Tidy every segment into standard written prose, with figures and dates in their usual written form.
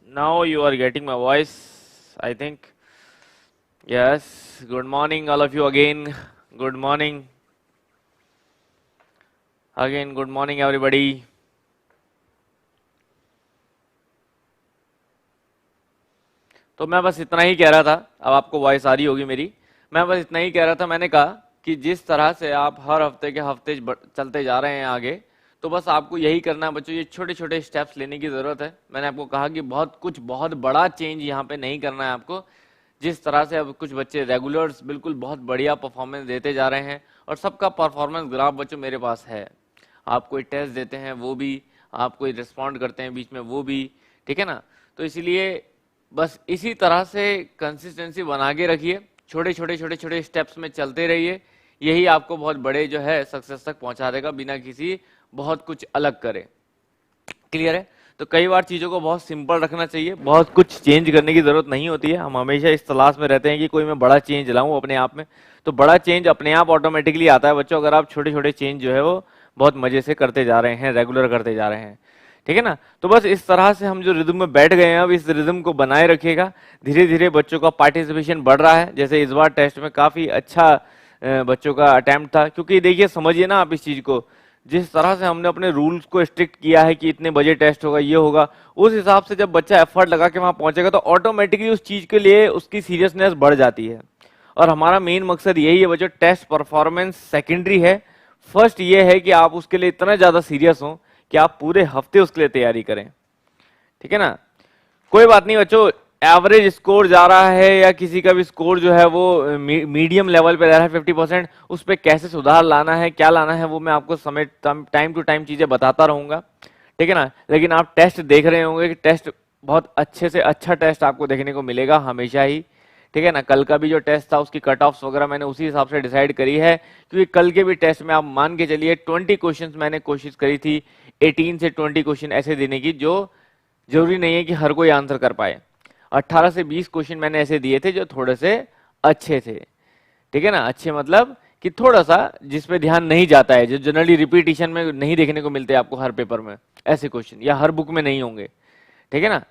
Now you are getting my voice, I think. Yes. Good morning, all of you again. Good morning. Again, good morning, everybody. तो मैं बस इतना ही कह रहा था, अब आपको वॉइस आ रही होगी मेरी। मैं बस इतना ही कह रहा था, मैंने कहा कि जिस तरह से आप हर हफ्ते के हफ्ते चलते जा रहे हैं आगे, तो बस आपको यही करना है बच्चों, ये छोटे छोटे स्टेप्स लेने की जरूरत है। मैंने आपको कहा कि बहुत बड़ा चेंज यहाँ पे नहीं करना है आपको। जिस तरह से अब कुछ बच्चे रेगुलर्स बिल्कुल बहुत बढ़िया परफॉर्मेंस देते जा रहे हैं, और सबका परफॉर्मेंस ग्राफ बच्चों मेरे पास है। आप कोई टेस्ट देते हैं वो भी, आप कोई रिस्पॉन्ड करते हैं बीच में वो भी, ठीक है ना। तो इसलिए बस इसी तरह से कंसिस्टेंसी बना के रखिए, छोटे छोटे छोटे छोटे स्टेप्स में चलते रहिए। यही आपको बहुत बड़े जो है सक्सेस तक पहुंचा देगा, बिना किसी बहुत कुछ अलग करे। क्लियर है। तो कई बार चीजों को बहुत सिंपल रखना चाहिए, बहुत कुछ चेंज करने की जरूरत नहीं होती है। हम हमेशा इस तलाश में रहते हैं कि कोई मैं बड़ा चेंज लाऊं अपने आप में, तो बड़ा चेंज अपने आप ऑटोमेटिकली आता है बच्चों, अगर आप छोटे छोटे चेंज जो है वो बहुत मजे से करते जा रहे हैं, रेगुलर करते जा रहे हैं, ठीक है ना। तो बस इस तरह से हम जो रिदम में बैठ गए हैं, अब इस रिदम को बनाए रखिएगा। धीरे धीरे बच्चों का पार्टिसिपेशन बढ़ रहा है, जैसे इस बार टेस्ट में काफी अच्छा बच्चों का अटेम्प्ट था। क्योंकि देखिए समझिए ना आप इस चीज को, जिस तरह से हमने अपने रूल्स को स्ट्रिक्ट किया है कि इतने बजे टेस्ट होगा, ये होगा, उस हिसाब से जब बच्चा एफर्ट लगा के वहां पहुंचेगा तो ऑटोमेटिकली उस चीज के लिए उसकी सीरियसनेस बढ़ जाती है। और हमारा मेन मकसद यही है बच्चों, टेस्ट परफॉर्मेंस सेकेंडरी है। फर्स्ट ये है कि आप उसके लिए इतना ज्यादा सीरियस हो कि आप पूरे हफ्ते उसके लिए तैयारी करें, ठीक है ना। कोई बात नहीं बच्चों, एवरेज स्कोर जा रहा है या किसी का भी स्कोर जो है वो मीडियम लेवल पे रह रहा है 50%, उस पर कैसे सुधार लाना है, क्या लाना है, वो मैं आपको समय टाइम टू टाइम चीजें बताता रहूंगा, ठीक है ना। लेकिन आप टेस्ट देख रहे होंगे कि टेस्ट बहुत अच्छे से अच्छा टेस्ट आपको देखने को मिलेगा हमेशा ही, ठीक है ना। कल का भी जो टेस्ट था उसकी कट ऑफ्स वगैरह मैंने उसी हिसाब से डिसाइड करी है, क्योंकि कल के भी टेस्ट में आप मान के चलिए 20 क्वेश्चंस मैंने कोशिश करी थी, 18 से 20 क्वेश्चन ऐसे देने की जो जरूरी नहीं है कि हर कोई आंसर कर पाए। 18 से 20 क्वेश्चन मैंने ऐसे दिए थे जो थोड़े से अच्छे थे, ठीक है ना। अच्छे मतलब कि थोड़ा सा जिसपे ध्यान नहीं जाता है, जो जनरली रिपीटिशन में नहीं देखने को मिलते आपको हर पेपर में, ऐसे क्वेश्चन, या हर बुक में नहीं होंगे, ठीक है ना।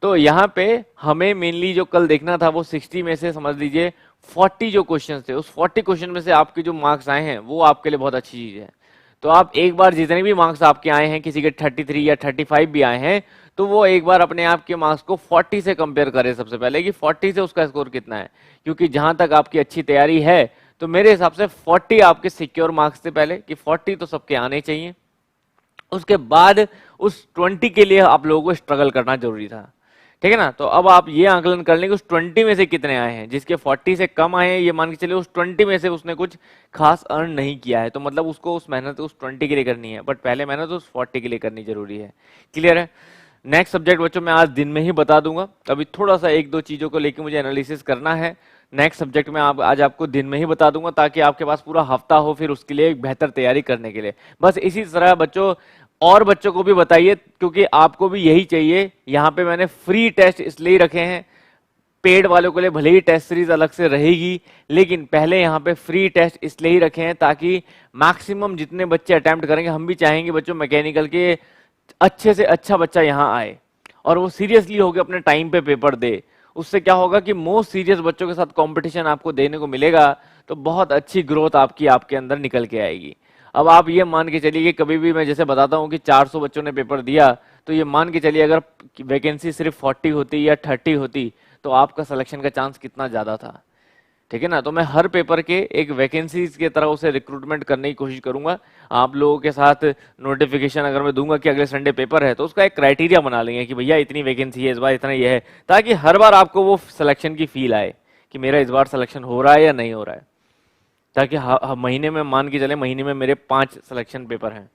तो यहाँ पे हमें मेनली जो कल देखना था वो 60 में से समझ लीजिए 40 जो क्वेश्चन थे, उस 40 क्वेश्चन में से आपके जो मार्क्स आए हैं वो आपके लिए बहुत अच्छी चीज है। तो आप एक बार जितने भी मार्क्स आपके आए हैं, किसी के 33 या 35 भी आए हैं, तो वो एक बार अपने आप के मार्क्स को 40 से कंपेयर करें सबसे पहले कि 40 से उसका स्कोर कितना है। क्योंकि जहां तक आपकी अच्छी तैयारी है तो मेरे हिसाब से 40 आपके सिक्योर मार्क्स थे पहले, कि 40 तो सबके आने चाहिए। उसके बाद उस 20 के लिए आप लोगों को स्ट्रगल करना जरूरी था, ठीक है ना। तो अब आप ये आंकलन कर लें कि उस 20 में से कितने आए हैं, जिसके 40 से कम आए हैं, ये मान के चलिए उस 20 में से उसने कुछ खास अर्न नहीं किया है, तो मतलब उसको उस मेहनत उस 20 के लिए करनी है, बट पहले मेहनत उस 40 के लिए करनी जरूरी है। क्लियर है। नेक्स्ट सब्जेक्ट बच्चों मैं आज दिन में ही बता दूंगा, अभी थोड़ा सा एक दो चीजों को लेकर मुझे एनालिसिस करना है। नेक्स्ट सब्जेक्ट में आज आपको दिन में ही बता दूंगा, ताकि आपके पास पूरा हफ्ता हो फिर उसके लिए एक बेहतर तैयारी करने के लिए। बस इसी तरह बच्चों और बच्चों को भी बताइए, क्योंकि आपको भी यही चाहिए। यहाँ पे मैंने फ्री टेस्ट इसलिए रखे हैं, पेड वालों के लिए भले ही टेस्ट सीरीज अलग से रहेगी, लेकिन पहले यहाँ पे फ्री टेस्ट इसलिए ही रखे हैं ताकि मैक्सिमम जितने बच्चे अटेम्प्ट करेंगे, हम भी चाहेंगे बच्चों मैकेनिकल के अच्छे से अच्छा बच्चा यहाँ आए और वो सीरियसली होकर अपने टाइम पे पेपर दे। उससे क्या होगा कि मोस्ट सीरियस बच्चों के साथ कंपटीशन आपको देने को मिलेगा, तो बहुत अच्छी ग्रोथ आपके अंदर निकल के आएगी। अब आप ये मान के चलिए कि कभी भी मैं जैसे बताता हूँ कि 400 बच्चों ने पेपर दिया, तो ये मान के चलिए अगर वैकेंसी सिर्फ 40 होती या 30 होती तो आपका सिलेक्शन का चांस कितना ज्यादा था, ठीक है ना। तो मैं हर पेपर के एक वैकेंसीज की तरह उसे रिक्रूटमेंट करने की कोशिश करूंगा। आप लोगों के साथ नोटिफिकेशन अगर मैं दूंगा कि अगले संडे पेपर है, तो उसका एक क्राइटेरिया बना लेंगे कि भैया इतनी वैकेंसी है इस बार, इतना ये है, ताकि हर बार आपको वो सिलेक्शन की फील आए कि मेरा इस बार सिलेक्शन हो रहा है या नहीं हो रहा है। ताकि महीने में मान के चले महीने में मेरे 5 सिलेक्शन पेपर हैं,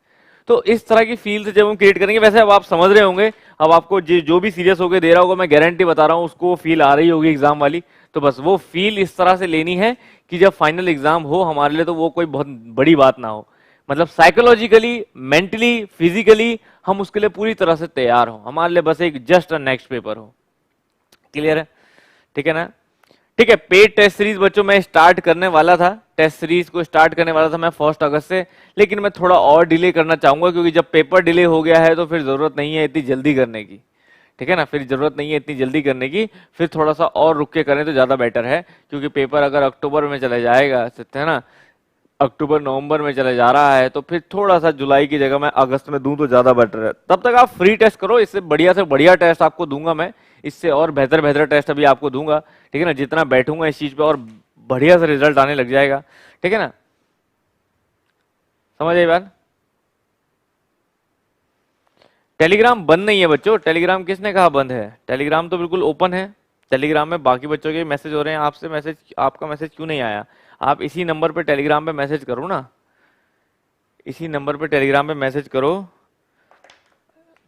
तो इस तरह की फील से जब हम क्रिएट करेंगे, वैसे अब आप समझ रहे होंगे, अब आपको जो भी सीरियस होकर दे रहा होगा, मैं गारंटी बता रहा हूँ उसको फील आ रही होगी एग्जाम वाली। तो बस वो फील इस तरह से लेनी है कि जब फाइनल एग्जाम हो हमारे लिए तो वो कोई बहुत बड़ी बात ना हो, मतलब साइकोलॉजिकली, मेंटली, फिजिकली हम उसके लिए पूरी तरह से तैयार हो, हमारे लिए बस एक जस्ट नेक्स्ट पेपर हो। क्लियर है, ठीक है ना। ठीक है, पेड टेस्ट सीरीज बच्चों मैं स्टार्ट करने वाला था, टेस्ट सीरीज को स्टार्ट करने वाला था मैं 1 अगस्त से, लेकिन मैं थोड़ा और डिले करना चाहूंगा, क्योंकि जब पेपर डिले हो गया है तो फिर जरूरत नहीं है इतनी जल्दी करने की, ठीक है ना, फिर जरूरत नहीं है इतनी जल्दी करने की, फिर थोड़ा सा और रुक के करें तो ज्यादा बेटर है, क्योंकि पेपर अगर अक्टूबर में चला जाएगा, है ना, अक्टूबर नवंबर में चला जा रहा है, तो फिर थोड़ा सा जुलाई की जगह मैं अगस्त में दूं तो ज्यादा बेटर है। तब तक आप फ्री टेस्ट करो, इससे बढ़िया से बढ़िया टेस्ट आपको दूंगा मैं, इससे और बेहतर बेहतर टेस्ट अभी आपको दूंगा, ठीक है ना, जितना बैठूंगा इस चीज पे और बढ़िया से रिजल्ट आने लग जाएगा, ठीक है ना, समझ आई बात। टेलीग्राम बंद नहीं है बच्चों, टेलीग्राम किसने कहा बंद है, टेलीग्राम तो बिल्कुल ओपन है। टेलीग्राम में बाकी बच्चों के मैसेज हो रहे हैं, आपसे मैसेज, आपका मैसेज क्यों नहीं आया। आप इसी नंबर पे टेलीग्राम पे मैसेज करो ना, इसी नंबर पे टेलीग्राम पे मैसेज करो,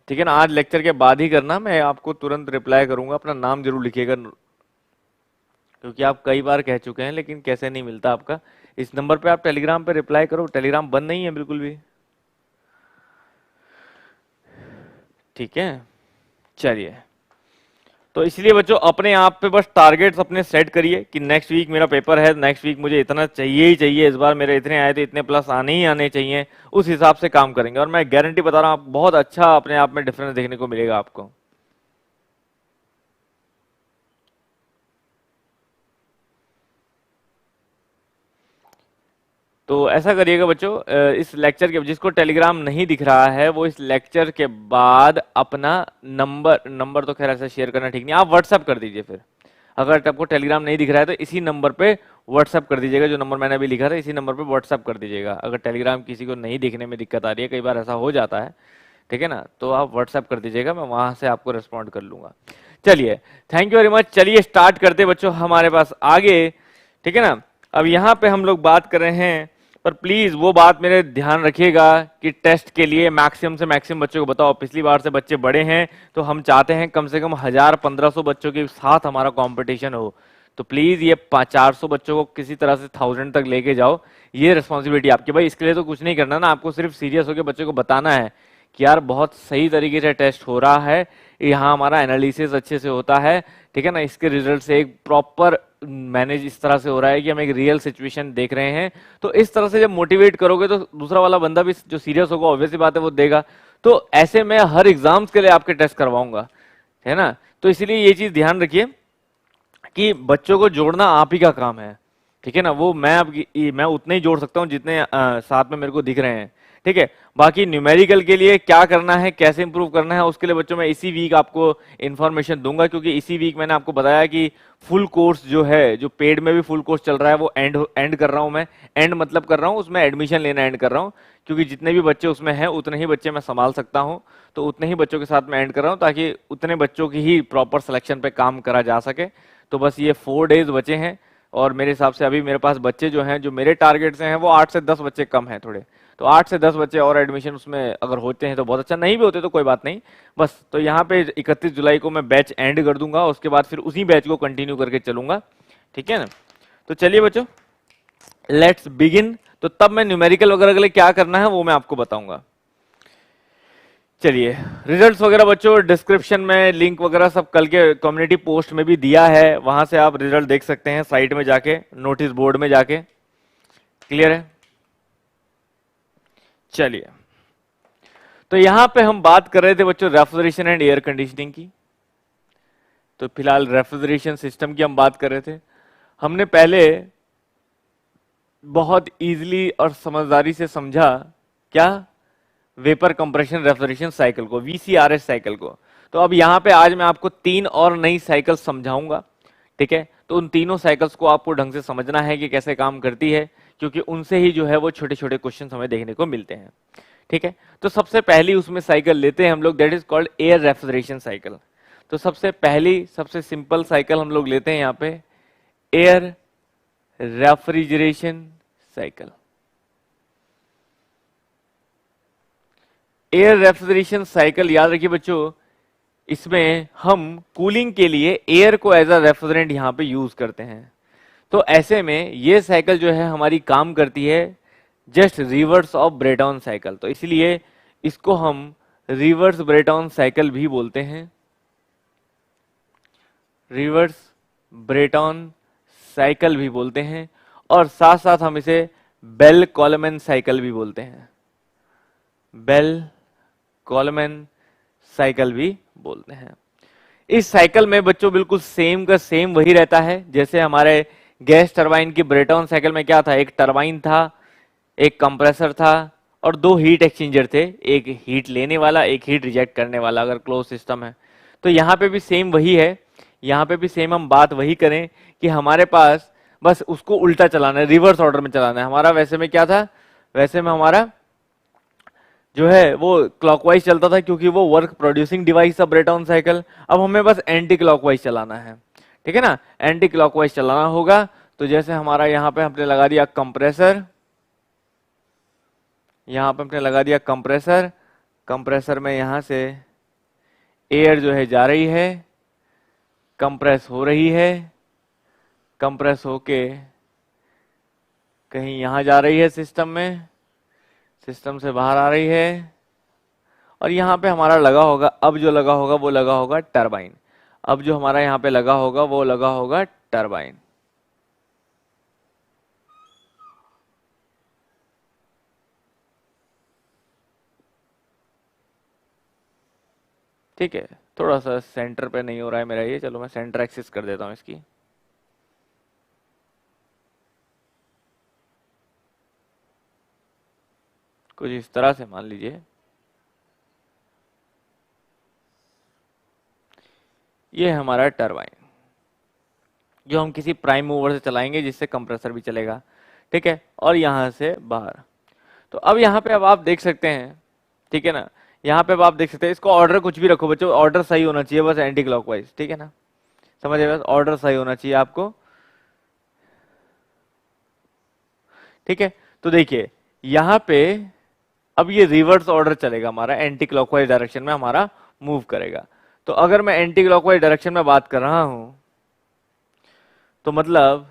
ठीक है ना, आज लेक्चर के बाद ही करना, मैं आपको तुरंत रिप्लाई करूंगा, अपना नाम जरूर लिखिएगा, क्योंकि आप कई बार कह चुके हैं लेकिन कैसे नहीं मिलता आपका। इस नंबर पे आप टेलीग्राम पे रिप्लाई करो, टेलीग्राम बंद नहीं है बिल्कुल भी, ठीक है। चलिए, तो इसलिए बच्चों अपने आप पे बस टारगेट्स अपने सेट करिए कि नेक्स्ट वीक मेरा पेपर है, नेक्स्ट वीक मुझे इतना चाहिए ही चाहिए, इस बार मेरे इतने आए तो इतने प्लस आने ही आने चाहिए, उस हिसाब से काम करेंगे और मैं गारंटी बता रहा हूँ बहुत अच्छा अपने आप में डिफरेंस देखने को मिलेगा आपको। तो ऐसा करिएगा बच्चों, इस लेक्चर के, जिसको टेलीग्राम नहीं दिख रहा है वो इस लेक्चर के बाद अपना नंबर, नंबर तो खैर ऐसा शेयर करना ठीक नहीं, आप व्हाट्सएप कर दीजिए फिर, अगर आपको टेलीग्राम नहीं दिख रहा है तो इसी नंबर पे व्हाट्सएप कर दीजिएगा, जो नंबर मैंने अभी लिखा था इसी नंबर पे व्हाट्सएप कर दीजिएगा, अगर टेलीग्राम किसी को नहीं दिखने में दिक्कत आ रही है, कई बार ऐसा हो जाता है, ठीक है ना, तो आप व्हाट्सएप कर दीजिएगा, मैं वहां से आपको रिस्पॉन्ड कर लूंगा। चलिए, थैंक यू वेरी मच, चलिए स्टार्ट करते बच्चों हमारे पास आगे, ठीक है ना। अब यहाँ पे हम लोग बात कर रहे हैं, पर प्लीज वो बात मेरे ध्यान रखिएगा कि टेस्ट के लिए मैक्सिमम से मैक्सिमम बच्चों को बताओ, पिछली बार से बच्चे बड़े हैं तो हम चाहते हैं कम से कम 1000-1500 बच्चों के साथ हमारा कंपटीशन हो, तो प्लीज ये 400 बच्चों को किसी तरह से 1000 तक लेके जाओ, ये रिस्पॉन्सिबिलिटी आपकी। भाई इसके लिए तो कुछ नहीं करना ना, आपको सिर्फ सीरियस होकर बच्चों को बताना है कि यार बहुत सही तरीके से टेस्ट हो रहा है, यहाँ हमारा एनालिसिस अच्छे से होता है, ठीक है ना, इसके रिजल्ट से एक प्रॉपर मैनेज इस तरह से हो रहा है कि हम एक रियल सिचुएशन देख रहे हैं। तो इस तरह से जब मोटिवेट करोगे तो दूसरा वाला बंदा भी जो सीरियस होगा ऑब्वियसली बात है वो देगा। तो ऐसे मैं हर एग्जाम्स के लिए आपके टेस्ट करवाऊंगा, है ना। तो इसीलिए ये चीज ध्यान रखिए कि बच्चों को जोड़ना आप ही का काम है, ठीक है ना। वो मैं उतने ही जोड़ सकता हूँ जितने साथ में मेरे को दिख रहे हैं, ठीक है। बाकी न्यूमेरिकल के लिए क्या करना है, कैसे इंप्रूव करना है, उसके लिए बच्चों मैं इसी वीक आपको इन्फॉर्मेशन दूंगा, क्योंकि इसी वीक मैंने आपको बताया कि फुल कोर्स जो है, जो पेड में भी फुल कोर्स चल रहा है वो एंड कर रहा हूं मैं, एंड मतलब कर रहा हूं उसमें एडमिशन लेना एंड कर रहा हूं, क्योंकि जितने भी बच्चे उसमें हैं उतने ही बच्चे मैं संभाल सकता हूं, तो उतने ही बच्चों के साथ मैं एंड कर रहा हूं ताकि उतने बच्चों की ही प्रॉपर सिलेक्शन पे काम करा जा सके। तो बस ये 4 डेज बचे हैं और मेरे हिसाब से अभी मेरे पास बच्चे जो हैं, जो मेरे टारगेट से हैं, वो 8 से 10 बच्चे कम हैं थोड़े, तो 8 से 10 बच्चे और एडमिशन उसमें अगर होते हैं तो बहुत अच्छा, नहीं भी होते तो कोई बात नहीं। बस तो यहाँ पे 31 जुलाई को मैं बैच एंड कर दूंगा, उसके बाद फिर उसी बैच को कंटिन्यू करके चलूंगा, ठीक है ना। तो चलिए बच्चों लेट्स बिगिन। तो तब मैं न्यूमेरिकल वगैरह के लिए क्या करना है वो मैं आपको बताऊंगा। चलिए, रिजल्ट्स वगैरह बच्चों डिस्क्रिप्शन में लिंक वगैरह सब कल के कम्युनिटी पोस्ट में भी दिया है, वहां से आप रिजल्ट देख सकते हैं साइट में जाके, नोटिस बोर्ड में जाके, क्लियर है। चलिए, तो यहां पे हम बात कर रहे थे बच्चों रेफ्रिजरेशन एंड एयर कंडीशनिंग की। तो फिलहाल रेफ्रिजरेशन सिस्टम की हम बात कर रहे थे। हमने पहले बहुत इजीली और समझदारी से समझा क्या, वेपर कंप्रेशन रेफ्रिजरेशन साइकिल को, वीसीआरएस साइकिल को। तो अब यहां पे आज मैं आपको 3 और नई साइकिल समझाऊंगा, ठीक है। तो उन तीनों साइकिल्स को आपको ढंग से समझना है कि कैसे काम करती है, क्योंकि उनसे ही जो है वो छोटे छोटे क्वेश्चन हमें देखने को मिलते हैं, ठीक है। तो सबसे पहली उसमें साइकिल लेते हैं हम लोग, that is called air refrigeration cycle. तो सबसे पहली सबसे सिंपल साइकिल हम लोग लेते हैं यहाँ पे, air refrigeration cycle. Air refrigeration cycle याद रखिए बच्चों, इसमें हम कूलिंग के लिए एयर को एज अ रेफ्रिजरेंट यहां पे यूज करते हैं। तो ऐसे में ये साइकिल जो है हमारी काम करती है just reverse of Brayton cycle, तो इसलिए इसको हम रिवर्स ब्रेटॉन साइकिल भी बोलते हैं, रिवर्स ब्रेटॉन साइकिल भी बोलते हैं, और साथ साथ हम इसे बेल कॉलमैन साइकिल भी बोलते हैं, बेल कॉलमैन साइकिल भी बोलते हैं। इस साइकिल में बच्चों बिल्कुल सेम का सेम वही रहता है जैसे हमारे गैस टरबाइन की ब्रेटॉन साइकिल में क्या था, एक टरबाइन था, एक कंप्रेसर था और दो हीट एक्सचेंजर थे, एक हीट लेने वाला एक हीट रिजेक्ट करने वाला, अगर क्लोज सिस्टम है। तो यहाँ पे भी सेम वही है, यहाँ पे भी सेम हम बात वही करें कि हमारे पास बस उसको उल्टा चलाना है, रिवर्स ऑर्डर में चलाना है। हमारा वैसे में क्या था, वैसे में हमारा जो है वो क्लॉकवाइज चलता था क्योंकि वो वर्क प्रोड्यूसिंग डिवाइस था ब्रेटॉन साइकिल। अब हमें बस एंटी क्लॉकवाइज चलाना है, ठीक है ना, एंटी क्लॉकवाइज चलाना होगा। तो जैसे हमारा यहाँ पे हमने लगा दिया कंप्रेसर, यहाँ पे हमने लगा दिया कंप्रेसर, कंप्रेसर में यहाँ से एयर जो है जा रही है, कंप्रेस हो रही है, कंप्रेस होके कहीं यहाँ जा रही है सिस्टम में, सिस्टम से बाहर आ रही है और यहाँ पे हमारा लगा होगा, अब जो लगा होगा वो लगा होगा टरबाइन। अब जो हमारा यहाँ पे लगा होगा वो लगा होगा टरबाइन। ठीक है, थोड़ा सा सेंटर पे नहीं हो रहा है मेरा ये, चलो मैं सेंटर एक्सिस कर देता हूँ इसकी। कुछ इस तरह से मान लीजिए, ये हमारा टरबाइन जो हम किसी प्राइम मूवर से चलाएंगे जिससे कंप्रेसर भी चलेगा, ठीक है, और यहां से बाहर। तो अब यहाँ पे अब आप देख सकते हैं, ठीक है ना, यहाँ पे अब आप देख सकते हैं, इसको ऑर्डर कुछ भी रखो बच्चों, ऑर्डर सही होना चाहिए बस एंटी क्लॉकवाइज, ठीक है ना, समझ बस ऑर्डर सही होना चाहिए आपको, ठीक है। तो देखिए यहाँ पे अब ये रिवर्स ऑर्डर चलेगा, हमारा एंटी क्लॉकवाइज डायरेक्शन में हमारा मूव करेगा। तो अगर मैं एंटी क्लॉकवाइज डायरेक्शन में बात कर रहा हूं तो मतलब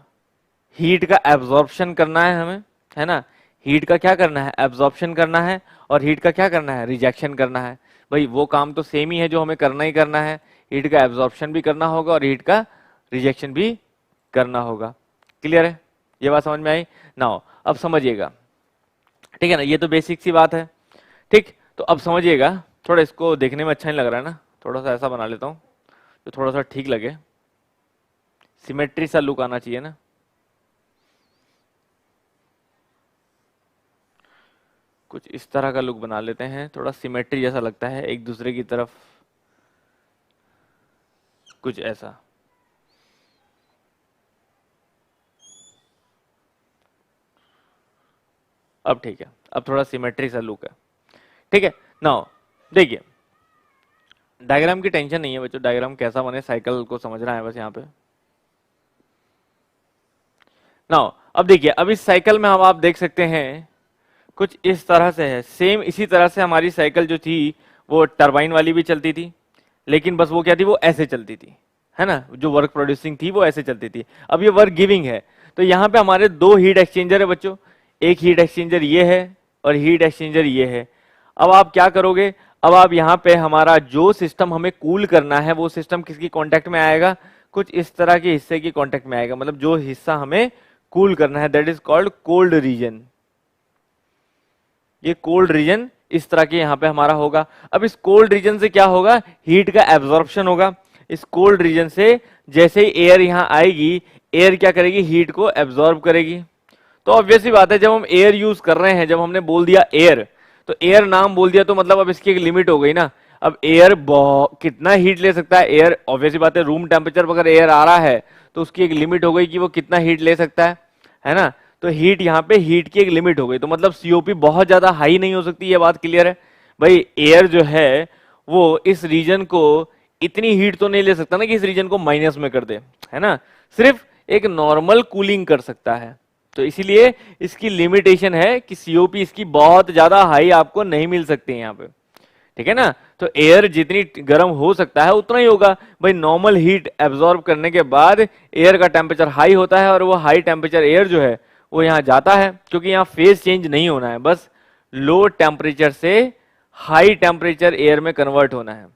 हीट का एब्जॉर्प्शन करना है हमें, है ना, हीट का क्या करना है, एब्जॉर्प्शन करना है, और हीट का क्या करना है, रिजेक्शन करना है। भाई वो काम तो सेम ही है जो हमें करना ही करना है, हीट का एब्जॉर्प्शन भी करना होगा और हीट का रिजेक्शन भी करना होगा। क्लियर है, ये बात समझ में आई ना? अब समझिएगा, ठीक है ना, ये तो बेसिक सी बात है, ठीक। तो अब समझिएगा, थोड़ा इसको देखने में अच्छा नहीं लग रहा है ना, थोड़ा सा ऐसा बना लेता हूँ तो थोड़ा सा ठीक लगे, सिमेट्री सा लुक आना चाहिए ना। कुछ इस तरह का लुक बना लेते हैं, थोड़ा सिमेट्री जैसा लगता है एक दूसरे की तरफ, कुछ ऐसा। अब ठीक है, अब थोड़ा सिमेट्री सा लुक है, ठीक है। नाउ देखिए, डायग्राम की टेंशन नहीं है बच्चों, डायग्राम कैसा बने साइकिल को समझना है बस यहाँ पे। नाउ अब देखिए, अब इस साइकिल में हम आप देख सकते हैं कुछ इस तरह से है, सेम इसी तरह से हमारी साइकिल जो थी वो टरबाइन वाली भी चलती थी, लेकिन बस वो क्या थी, वो ऐसे चलती थी, है ना, जो वर्क प्रोड्यूसिंग थी वो ऐसे चलती थी। अब ये वर्क गिविंग है, तो यहाँ पे हमारे दो हीट एक्सचेंजर है बच्चों, एक हीट एक्सचेंजर ये है और हीट एक्सचेंजर ये है। अब आप क्या करोगे, अब आप यहाँ पे हमारा जो सिस्टम हमें कूल करना है वो सिस्टम किसकी कांटेक्ट में आएगा, कुछ इस तरह के हिस्से की कांटेक्ट में आएगा, मतलब जो हिस्सा हमें कूल करना है that is called cold region. ये कोल्ड रीजन इस तरह के यहाँ पे हमारा होगा। अब इस कोल्ड रीजन से क्या होगा, हीट का एब्जॉर्प्शन होगा। इस कोल्ड रीजन से जैसे ही एयर यहाँ आएगी, एयर क्या करेगी, हीट को एब्जॉर्ब करेगी। तो ऑब्वियस ही बात है, जब हम एयर यूज कर रहे हैं, जब हमने बोल दिया एयर, तो एयर नाम बोल दिया तो मतलब अब इसकी एक लिमिट हो गई ना। अब एयर कितना हीट ले सकता है, एयर ऑब्वियस ही बात है, रूम टेम्परेचर पर अगर एयर आ रहा है तो उसकी एक लिमिट हो गई कि वो कितना हीट ले सकता है ना। तो हीट यहाँ पे हीट की एक लिमिट हो गई, तो मतलब सीओपी बहुत ज्यादा हाई नहीं हो सकती, ये बात क्लियर है भाई। एयर जो है वो इस रीजन को इतनी हीट तो नहीं ले सकता ना कि इस रीजन को माइनस में कर दे, है ना, सिर्फ एक नॉर्मल कूलिंग कर सकता है। तो इसीलिए इसकी लिमिटेशन है कि सीओपी इसकी बहुत ज्यादा हाई आपको नहीं मिल सकती है यहाँ पे, ठीक है ना। तो एयर जितनी गर्म हो सकता है उतना ही होगा भाई। नॉर्मल हीट एब्जॉर्ब करने के बाद एयर का टेम्परेचर हाई होता है और वो हाई टेम्परेचर एयर जो है वो यहाँ जाता है, क्योंकि यहाँ फेज चेंज नहीं होना है, बस लो टेम्परेचर से हाई टेम्परेचर एयर में कन्वर्ट होना है।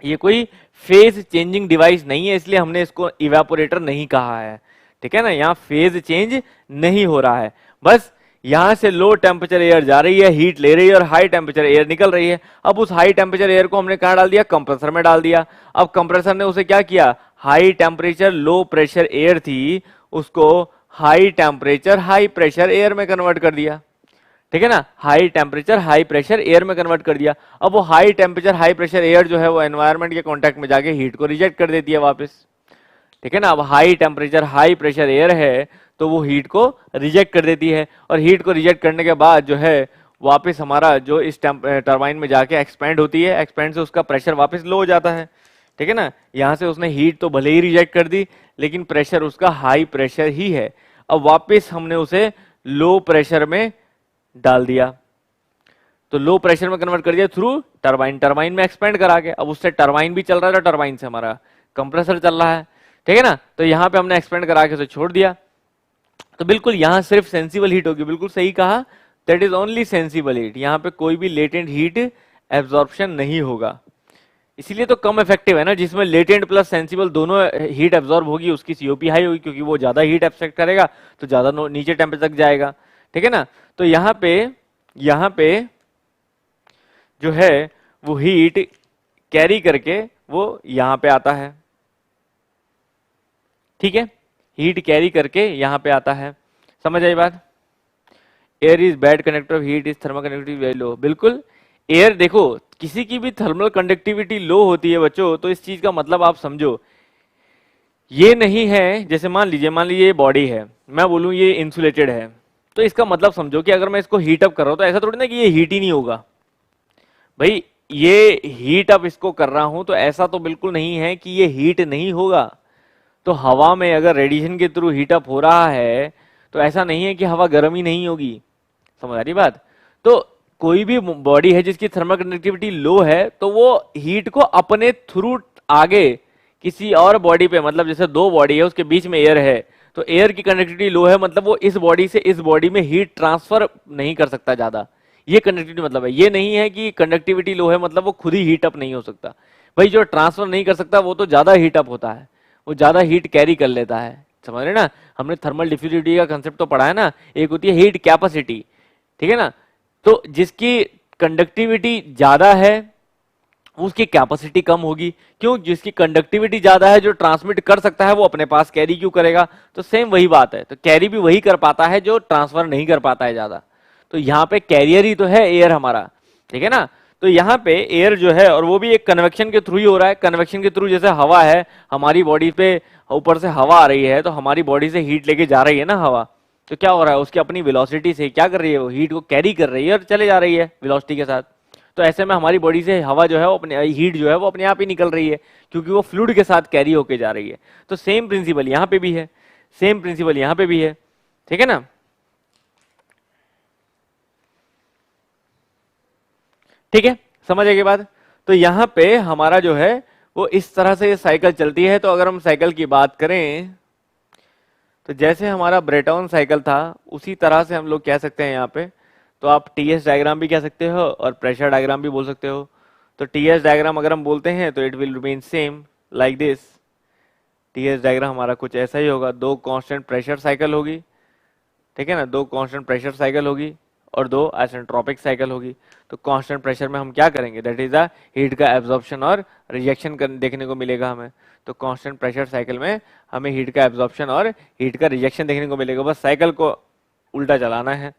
ये कोई फेज चेंजिंग डिवाइस नहीं है, इसलिए हमने इसको इवेपोरेटर नहीं कहा है, ठीक है ना। यहाँ फेज चेंज नहीं हो रहा है, बस यहां से लो टेम्परेचर एयर जा रही है, हीट ले रही है, और हाई टेम्परेचर एयर निकल रही है। अब उस हाई टेम्परेचर एयर को हमने कहां डाल दिया, कंप्रेसर में डाल दिया। अब कंप्रेसर ने उसे क्या किया, high temperature low pressure air थी, उसको high temperature high pressure air में कन्वर्ट कर दिया। ठीक है ना, high temperature high pressure air में कन्वर्ट कर दिया। अब वो high temperature high pressure air जो है वो एनवायरमेंट के कांटेक्ट में जाके हीट को रिजेक्ट कर देती है वापस। ठीक है ना, अब high temperature high pressure air है तो वो हीट को रिजेक्ट कर देती है, और हीट को रिजेक्ट करने के बाद जो है वापस हमारा जो इस टरबाइन में जाके एक्सपेंड होती है, एक्सपेंड से उसका प्रेशर वापस लो हो जाता है। ठीक है ना, यहां से उसने हीट तो भले ही रिजेक्ट कर दी, लेकिन प्रेशर उसका हाई प्रेशर ही है। अब वापस हमने उसे लो प्रेशर में डाल दिया, तो लो प्रेशर में कन्वर्ट कर दिया थ्रू टरबाइन, टरबाइन में एक्सपेंड करा के। अब उससे टरबाइन भी चल रहा था, टरबाइन से हमारा कंप्रेसर चल रहा है। ठीक है ना, तो यहां पे हमने एक्सपेंड करा के उसे छोड़ दिया। तो बिल्कुल यहां सिर्फ सेंसिबल हीट होगी, बिल्कुल सही कहा, that is only sensible heat. यहां पे कोई भी लेटेंट हीट एब्जॉर्प्शन नहीं होगा, इसीलिए तो कम इफेक्टिव है ना। जिसमें लेटेंट प्लस सेंसिबल दोनों हीट एब्जॉर्ब होगी, उसकी सीओपी हाई होगी, क्योंकि वो ज्यादा हीट एब्स्ट्रैक्ट करेगा तो ज्यादा नीचे टेम्परेचर तक जाएगा। ठीक है ना, तो यहां पे जो है वो हीट कैरी करके वो यहां पे आता है। ठीक है, हीट कैरी करके यहां पे आता है, समझ आई बात। Air is bad conductor of heat, is thermal conductivity very low. बिल्कुल, एयर देखो किसी की भी थर्मल कंडक्टिविटी लो होती है बच्चों, तो इस चीज का मतलब आप समझो, ये नहीं है जैसे मान लीजिए ये बॉडी है, मैं बोलूं ये इंसुलेटेड है, तो इसका मतलब समझो कि अगर मैं इसको हीट अप कर रहा हूं तो ऐसा थोड़ी ना कि ये हीट ही नहीं होगा। भाई ये हीट अप इसको कर रहा हूं तो ऐसा तो बिल्कुल नहीं है कि ये हीट नहीं होगा। तो हवा में अगर रेडिएशन के थ्रू हीट अप हो रहा है तो ऐसा नहीं है कि हवा गर्म ही नहीं होगी, समझ आ रही बात। तो कोई भी बॉडी है जिसकी थर्मल कंडक्टिविटी लो है तो वो हीट को अपने थ्रू आगे किसी और बॉडी पे, मतलब जैसे दो बॉडी है उसके बीच में एयर है, तो एयर की कंडक्टिविटी लो है, मतलब वो इस बॉडी से इस बॉडी में हीट ट्रांसफर नहीं कर सकता ज्यादा, ये कंडक्टिविटी मतलब है। ये नहीं है कि कंडक्टिविटी लो है मतलब वो खुद ही हीट अप नहीं हो सकता। भाई जो ट्रांसफर नहीं कर सकता वो तो ज्यादा हीट अप होता है, वो ज्यादा हीट कैरी कर लेता है, समझ रहे ना। हमने थर्मल डिफ्यूजिविटी का कंसेप्ट तो पढ़ा है ना, एक होती है हीट कैपेसिटी। ठीक है ना, तो जिसकी कंडक्टिविटी ज्यादा है उसकी कैपेसिटी कम होगी, क्यों, जिसकी कंडक्टिविटी ज्यादा है जो ट्रांसमिट कर सकता है वो अपने पास कैरी क्यों करेगा। तो सेम वही बात है, तो कैरी भी वही कर पाता है जो ट्रांसफर नहीं कर पाता है ज्यादा। तो यहाँ पे कैरियर ही तो है एयर हमारा। ठीक है ना, तो यहाँ पे एयर जो है, और वो भी एक कन्वेक्शन के थ्रू ही हो रहा है। कन्वेक्शन के थ्रू जैसे हवा है हमारी बॉडी पे, ऊपर से हवा आ रही है तो हमारी बॉडी से हीट लेके जा रही है ना हवा, तो क्या हो रहा है उसकी अपनी वेलोसिटी से क्या कर रही है, वो हीट को कैरी कर रही है और चले जा रही है वेलोसिटी के साथ। तो ऐसे में हमारी बॉडी से हवा जो है वो अपने हीट जो है वो अपने आप ही निकल रही है, क्योंकि वो फ्लूइड के साथ कैरी होके जा रही है। तो सेम प्रिंसिपल यहाँ पे भी है, सेम प्रिंसिपल यहाँ पे भी है। ठीक है ना, ठीक है, समझ आएगी बात। तो यहाँ पे हमारा जो है वो इस तरह से ये साइकिल चलती है। तो अगर हम साइकिल की बात करें तो जैसे हमारा ब्रेटॉन साइकिल था उसी तरह से हम लोग कह सकते हैं यहाँ पे। तो आप टीएस डायग्राम भी कह सकते हो और प्रेशर डायग्राम भी बोल सकते हो। तो टीएस डायग्राम अगर हम बोलते हैं तो it will remain same like this. TS diagram हमारा कुछ ऐसा ही होगा, दो कांस्टेंट प्रेशर साइकिल होगी, ठीक है ना, दो कांस्टेंट प्रेशर साइकिल होगी और दो आइसेंट्रोपिक साइकिल होगी। तो कांस्टेंट प्रेशर में हम क्या करेंगे, दैट इज द हीट का एब्जॉर्प्शन और रिजेक्शन देखने को मिलेगा हमें। तो कांस्टेंट प्रेशर साइकिल में हमें हीट का एब्जॉर्प्शन और हीट का रिजेक्शन देखने को मिलेगा। बस साइकिल को उल्टा चलाना है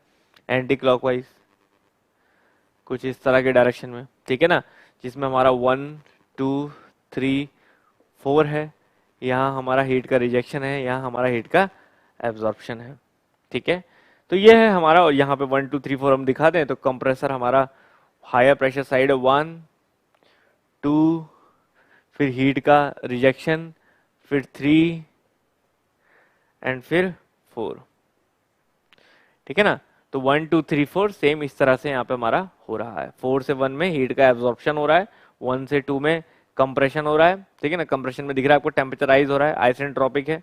एंटी क्लॉकवाइज, कुछ इस तरह के डायरेक्शन में, ठीक है ना, जिसमें हमारा 1 2 3 4 है, यहाँ हमारा हीट का रिजेक्शन है, यहाँ हमारा हीट का एब्जॉर्प्शन है। ठीक है, तो ये है हमारा। और यहाँ पे 1 2 3 4 हम दिखा दें तो कंप्रेसर हमारा हायर प्रेशर साइड 1 2, फिर हीट का रिजेक्शन, फिर 3 एंड फिर 4। ठीक है ना, तो 1 2 3 4 सेम इस तरह से यहाँ पे हमारा हो रहा है। 4 से 1 में हीट का एब्जॉर्प्शन हो रहा है, 1 से 2 में कंप्रेशन हो रहा है। ठीक है ना, कंप्रेशन में दिख रहा है आपको टेम्परेचर राइज हो रहा है, आइसेंट्रोपिक है।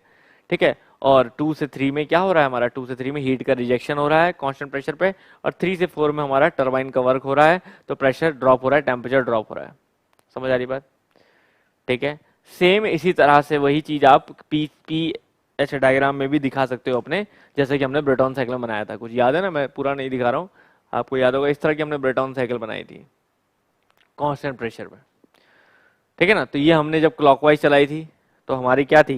ठीक है, और 2 से 3 में क्या हो रहा है हमारा, 2 से 3 में हीट का रिजेक्शन हो रहा है कांस्टेंट प्रेशर पे, और 3 से 4 में हमारा टरबाइन का वर्क हो रहा है, तो प्रेशर ड्रॉप हो रहा है, टेम्परेचर ड्रॉप हो रहा है। समझ आ रही बात। ठीक है, सेम इसी तरह से वही चीज आप पी ऐसे डायग्राम में भी दिखा सकते हो अपने, जैसे कि हमने ब्रेटॉन साइकिल बनाया था, कुछ याद है ना, मैं पूरा नहीं दिखा रहा हूँ, आपको याद होगा, इस तरह की हमने ब्रेटॉन साइकिल बनाई थी कांस्टेंट प्रेशर में, ठीक है ना। तो ये हमने जब क्लॉकवाइज चलाई थी तो हमारी क्या थी,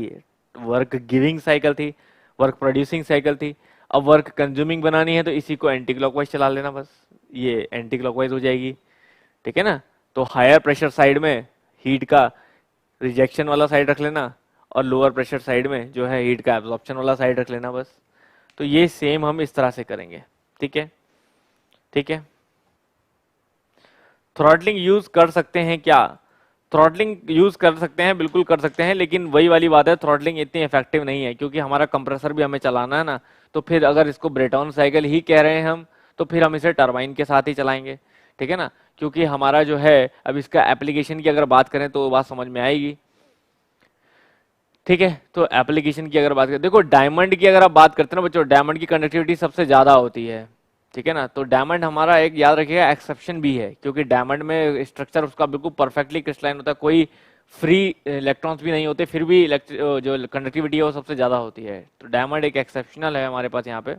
वर्क गिविंग साइकिल थी, वर्क प्रोड्यूसिंग साइकिल थी। अब वर्क कंज्यूमिंग बनानी है तो इसी को एंटी क्लॉकवाइज चला लेना, बस ये एंटी क्लॉकवाइज हो जाएगी, ठीक है ना। तो हायर प्रेशर साइड में हीट का रिजेक्शन वाला साइड रख लेना, और लोअर प्रेशर साइड में जो है हीट का एब्जॉर्प्शन वाला साइड रख लेना बस। तो ये सेम हम इस तरह से करेंगे, ठीक है, ठीक है। थ्रॉटलिंग यूज कर सकते हैं क्या, थ्रॉटलिंग यूज कर सकते हैं, बिल्कुल कर सकते हैं, लेकिन वही वाली बात है, थ्रॉटलिंग इतनी इफेक्टिव नहीं है, क्योंकि हमारा कंप्रेसर भी हमें चलाना है ना। तो फिर अगर इसको ब्रेटॉन साइकिल ही कह रहे हैं हम, तो फिर हम इसे टरबाइन के साथ ही चलाएंगे, ठीक है ना। क्योंकि हमारा जो है, अब इसका एप्लीकेशन की अगर बात करें तो बात समझ में आएगी, ठीक है। तो एप्लीकेशन की अगर बात करें, देखो डायमंड की अगर आप बात करते हैं ना बच्चों, डायमंड की कंडक्टिविटी सबसे ज्यादा होती है, ठीक है ना। तो डायमंड हमारा एक याद रखिएगा एक्सेप्शन भी है, क्योंकि डायमंड में स्ट्रक्चर उसका बिल्कुल परफेक्टली क्रिस्टलाइन होता है, कोई फ्री इलेक्ट्रॉन्स भी नहीं होते, फिर भी जो कंडक्टिविटी है वो सबसे ज्यादा होती है। तो डायमंड एक एक्सेप्शनल है हमारे पास यहाँ पे,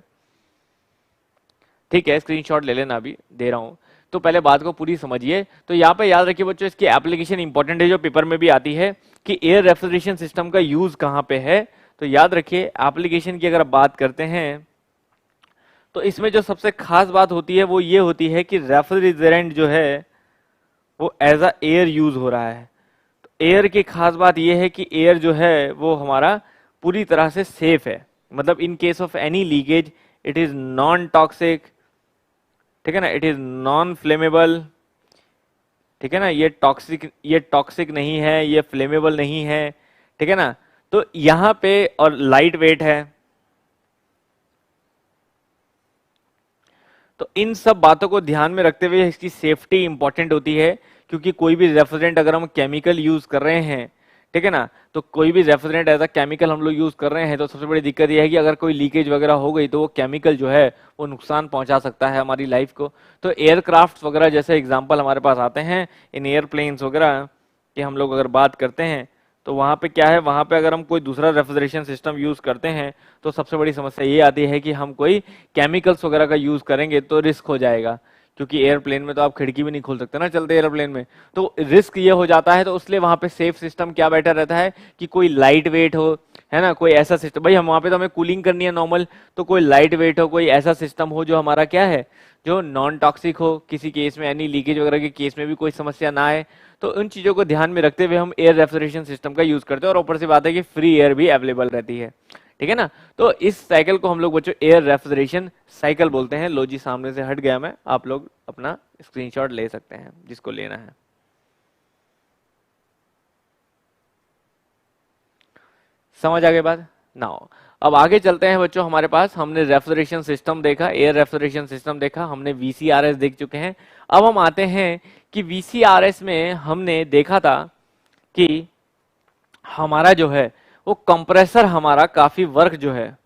ठीक है। स्क्रीनशॉट ले लेना, अभी दे रहा हूँ, तो पहले बात को पूरी समझिए। तो यहाँ पे याद रखिए बच्चों, इसकी एप्लीकेशन इंपॉर्टेंट है, जो पेपर में भी आती है कि एयर रेफ्रिजरेशन सिस्टम का यूज कहाँ पे है। तो याद रखिए एप्लीकेशन की अगर बात करते हैं तो इसमें जो सबसे खास बात होती है वो ये होती है कि रेफ्रिजरेंट जो है वो एज अ एयर यूज हो रहा है। तो एयर की खास बात ये है कि एयर जो है वो हमारा पूरी तरह से सेफ है, मतलब in case of any leakage it is non toxic, ठीक है ना, इट इज नॉन फ्लेमेबल, ठीक है ना, ये टॉक्सिक नहीं है, ये फ्लेमेबल नहीं है, ठीक है ना। तो यहां पे और लाइट वेट है। तो इन सब बातों को ध्यान में रखते हुए इसकी सेफ्टी इंपॉर्टेंट होती है, क्योंकि कोई भी रेफ्रिजरेंट अगर हम केमिकल यूज कर रहे हैं, ठीक है ना, तो कोई भी रेफ्रिजरेंट एज अ केमिकल हम लोग यूज कर रहे हैं, तो सबसे बड़ी दिक्कत यह है कि अगर कोई लीकेज वगैरह हो गई तो वो केमिकल जो है वो नुकसान पहुंचा सकता है हमारी लाइफ को। तो एयरक्राफ्ट वगैरह जैसे एग्जाम्पल हमारे पास आते हैं, इन एयरप्लेन्स वगैरह की हम लोग अगर बात करते हैं, तो वहां पे क्या है, वहां पे अगर हम कोई दूसरा रेफ्रिजरेशन सिस्टम यूज करते हैं तो सबसे बड़ी समस्या ये आती है कि हम कोई केमिकल्स वगैरह का यूज करेंगे तो रिस्क हो जाएगा, क्योंकि एयरप्लेन में तो आप खिड़की भी नहीं खोल सकते ना चलते एयरप्लेन में, तो रिस्क ये हो जाता है। तो इसलिए वहां पे सेफ सिस्टम क्या बेटर रहता है कि कोई लाइट वेट हो, है ना, कोई ऐसा सिस्टम, भाई हम वहां पे तो हमें कूलिंग करनी है नॉर्मल, तो कोई लाइट वेट हो, कोई ऐसा सिस्टम हो जो हमारा क्या है, जो नॉन टॉक्सिक हो, किसी केस में एनी लीकेज वगैरह के केस में भी कोई समस्या ना आए। तो उन चीजों को ध्यान में रखते हुए हम एयर रेफ्रिजरेशन सिस्टम का यूज करते हैं, और ऊपर से बात है कि फ्री एयर भी अवेलेबल रहती है, ठीक है ना। तो इस साइकिल को हम लोग बच्चों एयर रेफ्रिजरेशन साइकिल बोलते हैं। लो जी सामने से हट गया मैं, आप लोग अपना स्क्रीनशॉट ले सकते हैं जिसको लेना है। समझ आ गई बात ना हो। अब आगे चलते हैं बच्चों, हमारे पास हमने रेफ्रिजरेशन सिस्टम देखा, एयर रेफ्रिजरेशन सिस्टम देखा, हमने वीसीआरएस देख चुके हैं। अब हम आते हैं कि वीसीआरएस में हमने देखा था कि हमारा जो है वो कंप्रेसर हमारा काफी वर्क जो है,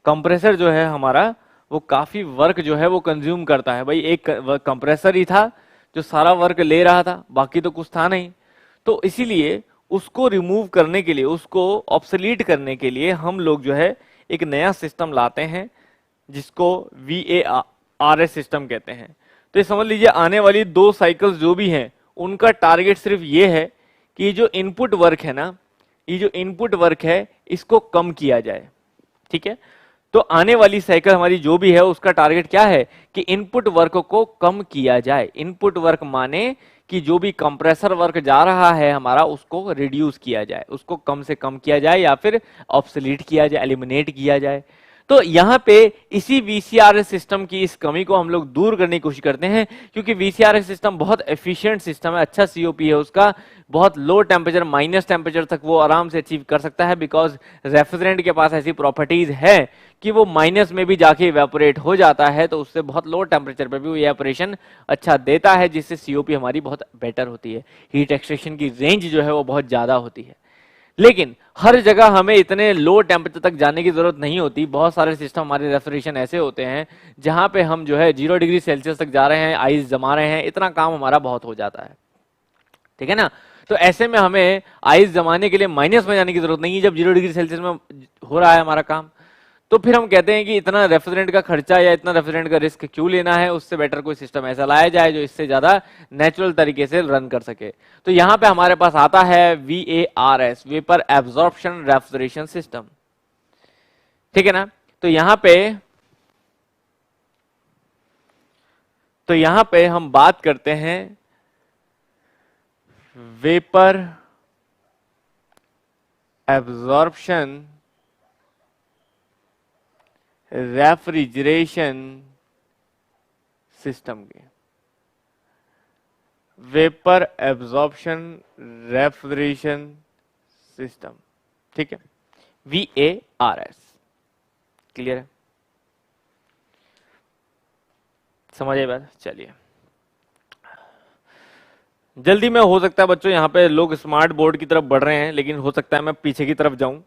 कंप्रेसर जो है हमारा वो काफी वर्क जो है वो कंज्यूम करता है। भाई एक कंप्रेसर ही था जो सारा वर्क ले रहा था, बाकी तो कुछ था नहीं। तो इसीलिए उसको रिमूव करने के लिए, उसको ऑब्सोलीट करने के लिए हम लोग जो है एक नया सिस्टम लाते हैं जिसको VARS सिस्टम कहते हैं। तो ये समझ लीजिए आने वाली 2 साइकिल्स जो भी हैं उनका टारगेट सिर्फ ये है कि ये जो इनपुट वर्क है ना, ये जो इनपुट वर्क है इसको कम किया जाए, ठीक है। तो आने वाली साइकिल हमारी जो भी है उसका टारगेट क्या है कि इनपुट वर्क को कम किया जाए। इनपुट वर्क माने कि जो भी कंप्रेसर वर्क जा रहा है हमारा उसको रिड्यूस किया जाए, उसको कम से कम किया जाए, या फिर ऑब्सोलीट किया जाए, एलिमिनेट किया जाए। तो यहाँ पे इसी वीसीआरएस सिस्टम की इस कमी को हम लोग दूर करने की कोशिश करते हैं, क्योंकि वीसीआरएस सिस्टम बहुत एफिशिएंट सिस्टम है, अच्छा सीओपी है उसका, बहुत लो टेम्परेचर माइनस टेम्परेचर तक वो आराम से अचीव कर सकता है, बिकॉज रेफ्रिजरेंट के पास ऐसी प्रॉपर्टीज है कि वो माइनस में भी जाके इवेपोरेट हो जाता है, तो उससे बहुत लो टेम्परेचर पे भी वो इवेपोरेशन अच्छा देता है, जिससे सीओपी हमारी बहुत बेटर होती है, हीट एक्सट्रैक्शन की रेंज जो है वो बहुत ज्यादा होती है। लेकिन हर जगह हमें इतने लो टेम्परेचर तक जाने की जरूरत नहीं होती। बहुत सारे सिस्टम हमारे रेफ्रिजरेशन ऐसे होते हैं जहां पे हम जो है 0 डिग्री सेल्सियस तक जा रहे हैं, आइस जमा रहे हैं, इतना काम हमारा बहुत हो जाता है, ठीक है ना। तो ऐसे में हमें आइस जमाने के लिए माइनस में जाने की जरूरत नहीं है जब 0 डिग्री सेल्सियस में हो रहा है हमारा काम। तो फिर हम कहते हैं कि इतना रेफ्रिजरेंट का खर्चा या इतना रेफ्रिजरेंट का रिस्क क्यों लेना है, उससे बेटर कोई सिस्टम ऐसा लाया जाए जो इससे ज्यादा नेचुरल तरीके से रन कर सके। तो यहां पे हमारे पास आता है VARS, vapour absorption refrigeration system, ठीक है ना। तो यहां पे हम बात करते हैं वेपर एब्जॉर्प्शन रेफ्रिजरेशन सिस्टम के, वेपर एब्जॉर्प्शन रेफ्रिजरेशन सिस्टम, ठीक है, VARS। क्लियर है, समझ आई बात। चलिए जल्दी में, हो सकता है बच्चों यहाँ पे लोग स्मार्ट बोर्ड की तरफ बढ़ रहे हैं, लेकिन हो सकता है मैं पीछे की तरफ जाऊं,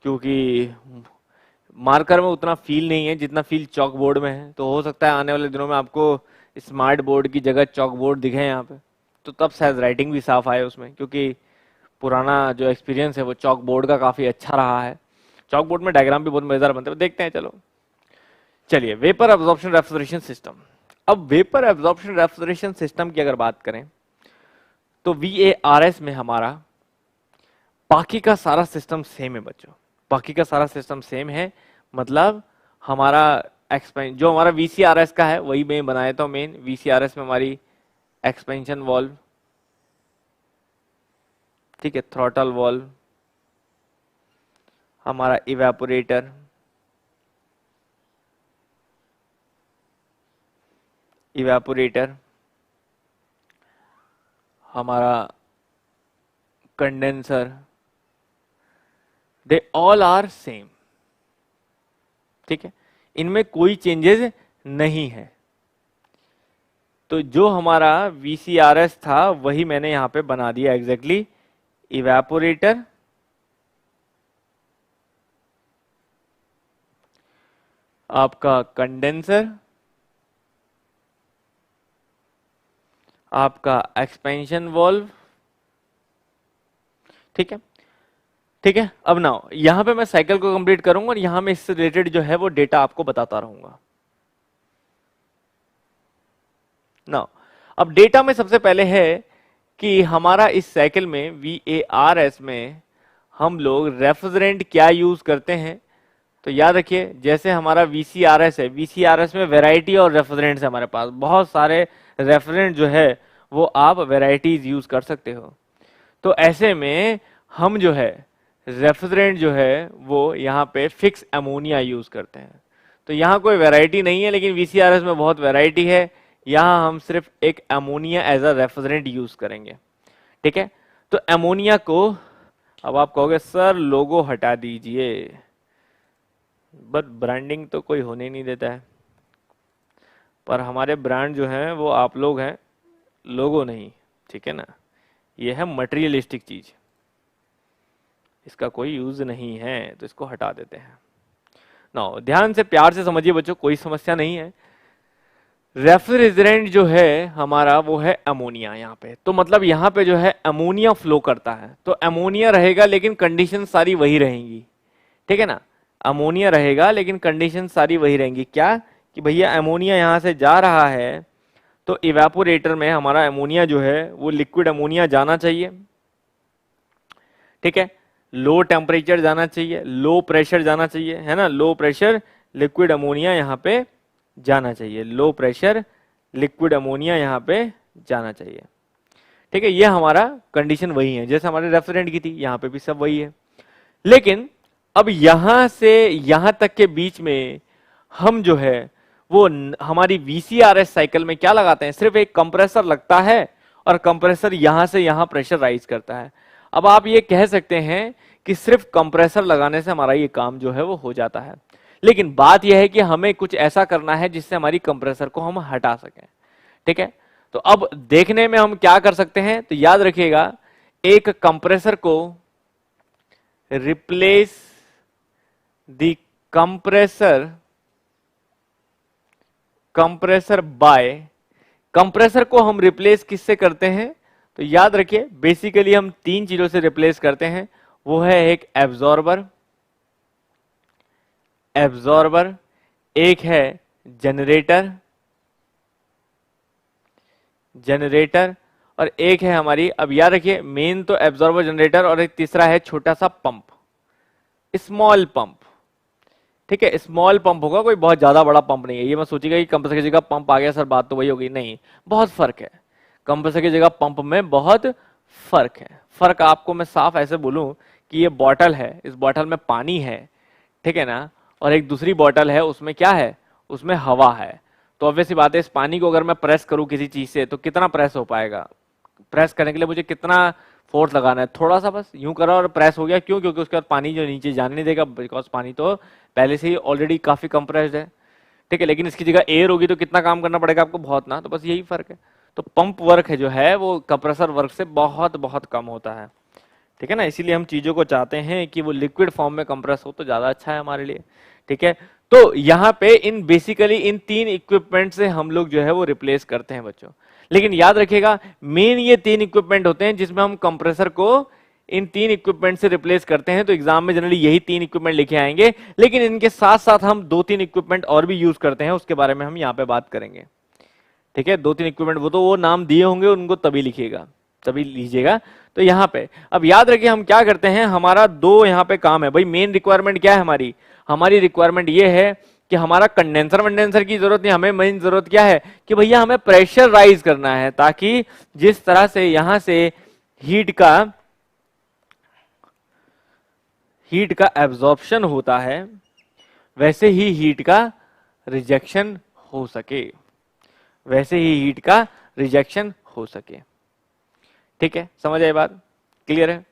क्योंकि मार्कर में उतना फील नहीं है जितना फील चॉक बोर्ड में है। तो हो सकता है आने वाले दिनों में आपको स्मार्ट बोर्ड की जगह चॉक बोर्ड दिखे यहाँ पे, तो तब शायद राइटिंग भी साफ आए उसमें, क्योंकि पुराना जो एक्सपीरियंस है वो चॉक बोर्ड का काफी अच्छा रहा है। चॉक बोर्ड में डायग्राम भी बहुत मजेदार बनते हैं, देखते हैं। चलो चलिए, वेपर एब्जॉर्प्शन रेफ्रिजरेशन सिस्टम। अब वेपर एब्जॉर्प्शन रेफ्रिजरेशन सिस्टम की अगर बात करें तो VARS में हमारा बाकी का सारा सिस्टम सेम है बच्चों, बाकी का सारा सिस्टम सेम है। मतलब हमारा जो हमारा VCRS का है वही मैं बनाया था। मेन VCRS में हमारी एक्सपेंशन वॉल्व, ठीक है, थ्रॉटल वॉल्व, हमारा इवेपोरेटर, हमारा condenser, they all are same, ठीक है, इनमें कोई चेंजेस नहीं है। तो जो हमारा VCRS था वही मैंने यहां पे बना दिया एग्जैक्टली। इवेपोरेटर, आपका कंडेंसर, आपका एक्सपेंशन वॉल्व, ठीक है, ठीक है। अब नाउ यहां पे मैं साइकिल को कंप्लीट करूंगा और यहां में इससे रिलेटेड जो है वो डेटा आपको बताता रहूंगा। नाउ अब डेटा में सबसे पहले है कि हमारा इस साइकिल में VARS में हम लोग रेफ्रिजरेंट क्या यूज करते हैं। तो याद रखिए, जैसे हमारा VCRS है, VCRS में वैरायटी और रेफ्रिजरेंट्स है हमारे पास, बहुत सारे रेफ्रिजरेंट जो है वो आप वैरायटीज यूज कर सकते हो। तो ऐसे में हम जो है रेफ्रिजरेंट जो है वो यहाँ पे फिक्स अमोनिया यूज करते हैं। तो यहाँ कोई वैरायटी नहीं है, लेकिन VCRS में बहुत वैरायटी है। यहाँ हम सिर्फ एक ammonia as a refrigerant use करेंगे, ठीक है। तो अमोनिया को, अब आप कहोगे सर लोगो हटा दीजिए, बट ब्रांडिंग तो कोई होने नहीं देता है। पर हमारे ब्रांड जो हैं वो आप लोग हैं, लोगो नहीं, ठीक है ना। ये है मटेरियलिस्टिक चीज, इसका कोई यूज नहीं है, तो इसको हटा देते हैं। ना ध्यान से प्यार से समझिए बच्चों, कोई समस्या नहीं है। रेफ्रिजरेंट जो है हमारा वो है अमोनिया यहाँ पे। तो मतलब यहाँ पे जो है अमोनिया फ्लो करता है, तो अमोनिया रहेगा लेकिन कंडीशन सारी वही रहेंगी, ठीक है ना। अमोनिया रहेगा लेकिन कंडीशन सारी वही रहेंगी। क्या कि भैया अमोनिया यहाँ से जा रहा है तो इवेपोरेटर में हमारा अमोनिया जो है वो लिक्विड अमोनिया जाना चाहिए, ठीक है। लो टेम्परेचर जाना चाहिए, लो प्रेशर जाना चाहिए, है ना। लो प्रेशर लिक्विड अमोनिया यहाँ पे जाना चाहिए, लो प्रेशर लिक्विड अमोनिया यहाँ पे जाना चाहिए, ठीक है। ये हमारा कंडीशन वही है जैसे हमारे रेफ्रिजरेंट की थी, यहाँ पे भी सब वही है। लेकिन अब यहां से यहां तक के बीच में हम जो है वो हमारी VCRS साइकिल में क्या लगाते हैं, सिर्फ एक कंप्रेसर लगता है और कंप्रेसर यहां से यहां प्रेशर राइज करता है। अब आप ये कह सकते हैं कि सिर्फ कंप्रेसर लगाने से हमारा ये काम जो है वो हो जाता है, लेकिन बात यह है कि हमें कुछ ऐसा करना है जिससे हमारी कंप्रेसर को हम हटा सकें, ठीक है। तो अब देखने में हम क्या कर सकते हैं, तो याद रखिएगा, एक कंप्रेसर को replace the compressor by, compressor को हम रिप्लेस किससे करते हैं, तो याद रखिए बेसिकली हम तीन चीजों से रिप्लेस करते हैं, वो है एक एब्जॉर्बर, एब्जॉर्बर, एक है जनरेटर, जनरेटर, और एक है हमारी, अब याद रखिए मेन तो एब्जॉर्बर जनरेटर, और एक तीसरा है छोटा सा पंप, स्मॉल पंप। ठीक है, स्मॉल पंप होगा, कोई बहुत ज्यादा बड़ा पंप नहीं है। ये मैं सोचेगा कि कंप्रेसर की जगह पंप आ गया सर, बात तो वही होगी, नहीं, बहुत फर्क है। कंप्रेसर की जगह पंप में बहुत फर्क है। फर्क आपको मैं साफ ऐसे बोलूं कि ये बॉटल है, इस बॉटल में पानी है, ठीक है ना, और एक दूसरी बॉटल है, उसमें क्या है, उसमें हवा है। तो ऑब्वियस सी बात है, इस पानी को अगर मैं प्रेस करूं किसी चीज से तो कितना प्रेस हो पाएगा, प्रेस करने के लिए मुझे कितना फोर्स लगाना है, थोड़ा सा, बस यूं करा और प्रेस हो गया। क्यों? क्योंकि उसके बाद पानी जो नीचे जाने नहीं देगा, बिकॉज पानी तो पहले से ही ऑलरेडी काफी कंप्रेस्ड है। ठीक है, लेकिन इसकी जगह एयर होगी तो कितना काम करना पड़ेगा आपको, बहुत ना। तो बस यही फर्क है। तो पंप वर्क है जो है वो कंप्रेसर वर्क से बहुत बहुत कम होता है। ठीक है ना, इसीलिए हम चीजों को चाहते हैं कि वो लिक्विड फॉर्म में कंप्रेस हो तो ज्यादा अच्छा है हमारे लिए। ठीक है, तो यहाँ पे इन बेसिकली इन तीन इक्विपमेंट से हम लोग जो है वो रिप्लेस करते हैं बच्चों। लेकिन याद रखिएगा मेन ये तीन इक्विपमेंट होते हैं जिसमें हम कंप्रेसर को इन तीन इक्विपमेंट से रिप्लेस करते हैं। तो एग्जाम में जनरली यही तीन इक्विपमेंट लिखे आएंगे, लेकिन इनके साथ साथ हम दो तीन इक्विपमेंट और भी यूज करते हैं, उसके बारे में हम यहाँ पे बात करेंगे। ठीक है, दो तीन इक्विपमेंट वो तो वो नाम दिए होंगे, उनको तभी लिखिएगा, तभी लीजिएगा। तो यहाँ पे अब याद रखिए हम क्या करते हैं, हमारा दो यहाँ पे काम है भाई। मेन रिक्वायरमेंट क्या है हमारी, हमारी रिक्वायरमेंट ये है कि हमारा कंडेंसर वंडेंसर की जरूरत नहीं, हमें मेन जरूरत क्या है कि भैया हमें प्रेशर राइज करना है, ताकि जिस तरह से यहां से हीट का एब्जॉर्प्शन होता है वैसे ही हीट का रिजेक्शन हो सके, वैसे ही हीट का रिजेक्शन हो सके। ठीक है, समझ आए बात, क्लियर है।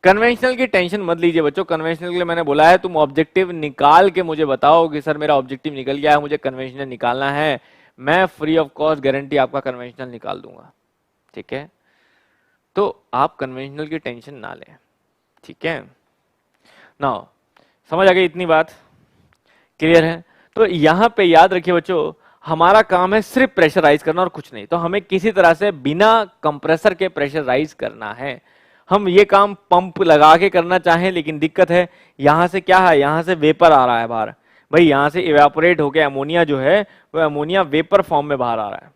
कन्वेंशनल की टेंशन मत लीजिए बच्चों, कन्वेंशनल के लिए मैंने बोला है तुम ऑब्जेक्टिव निकाल के मुझे बताओ कि सर मेरा ऑब्जेक्टिव निकल गया है, मुझे कन्वेंशनल निकालना है, मैं फ्री ऑफ कॉस्ट गारंटी आपका कन्वेंशनल निकाल दूंगा। ठीक है, तो आप कन्वेंशनल की टेंशन ना लें। ठीक है ना, समझ आ गई इतनी बात, क्लियर है। तो यहां पे याद रखिए बच्चों हमारा काम है सिर्फ प्रेशराइज करना और कुछ नहीं। तो हमें किसी तरह से बिना कंप्रेसर के प्रेशराइज करना है। हम ये काम पंप लगा के करना चाहें, लेकिन दिक्कत है यहां से क्या है, यहां से वेपर आ रहा है बाहर भाई, यहां से इवेपोरेट होकर अमोनिया जो है वो अमोनिया वेपर फॉर्म में बाहर आ रहा है।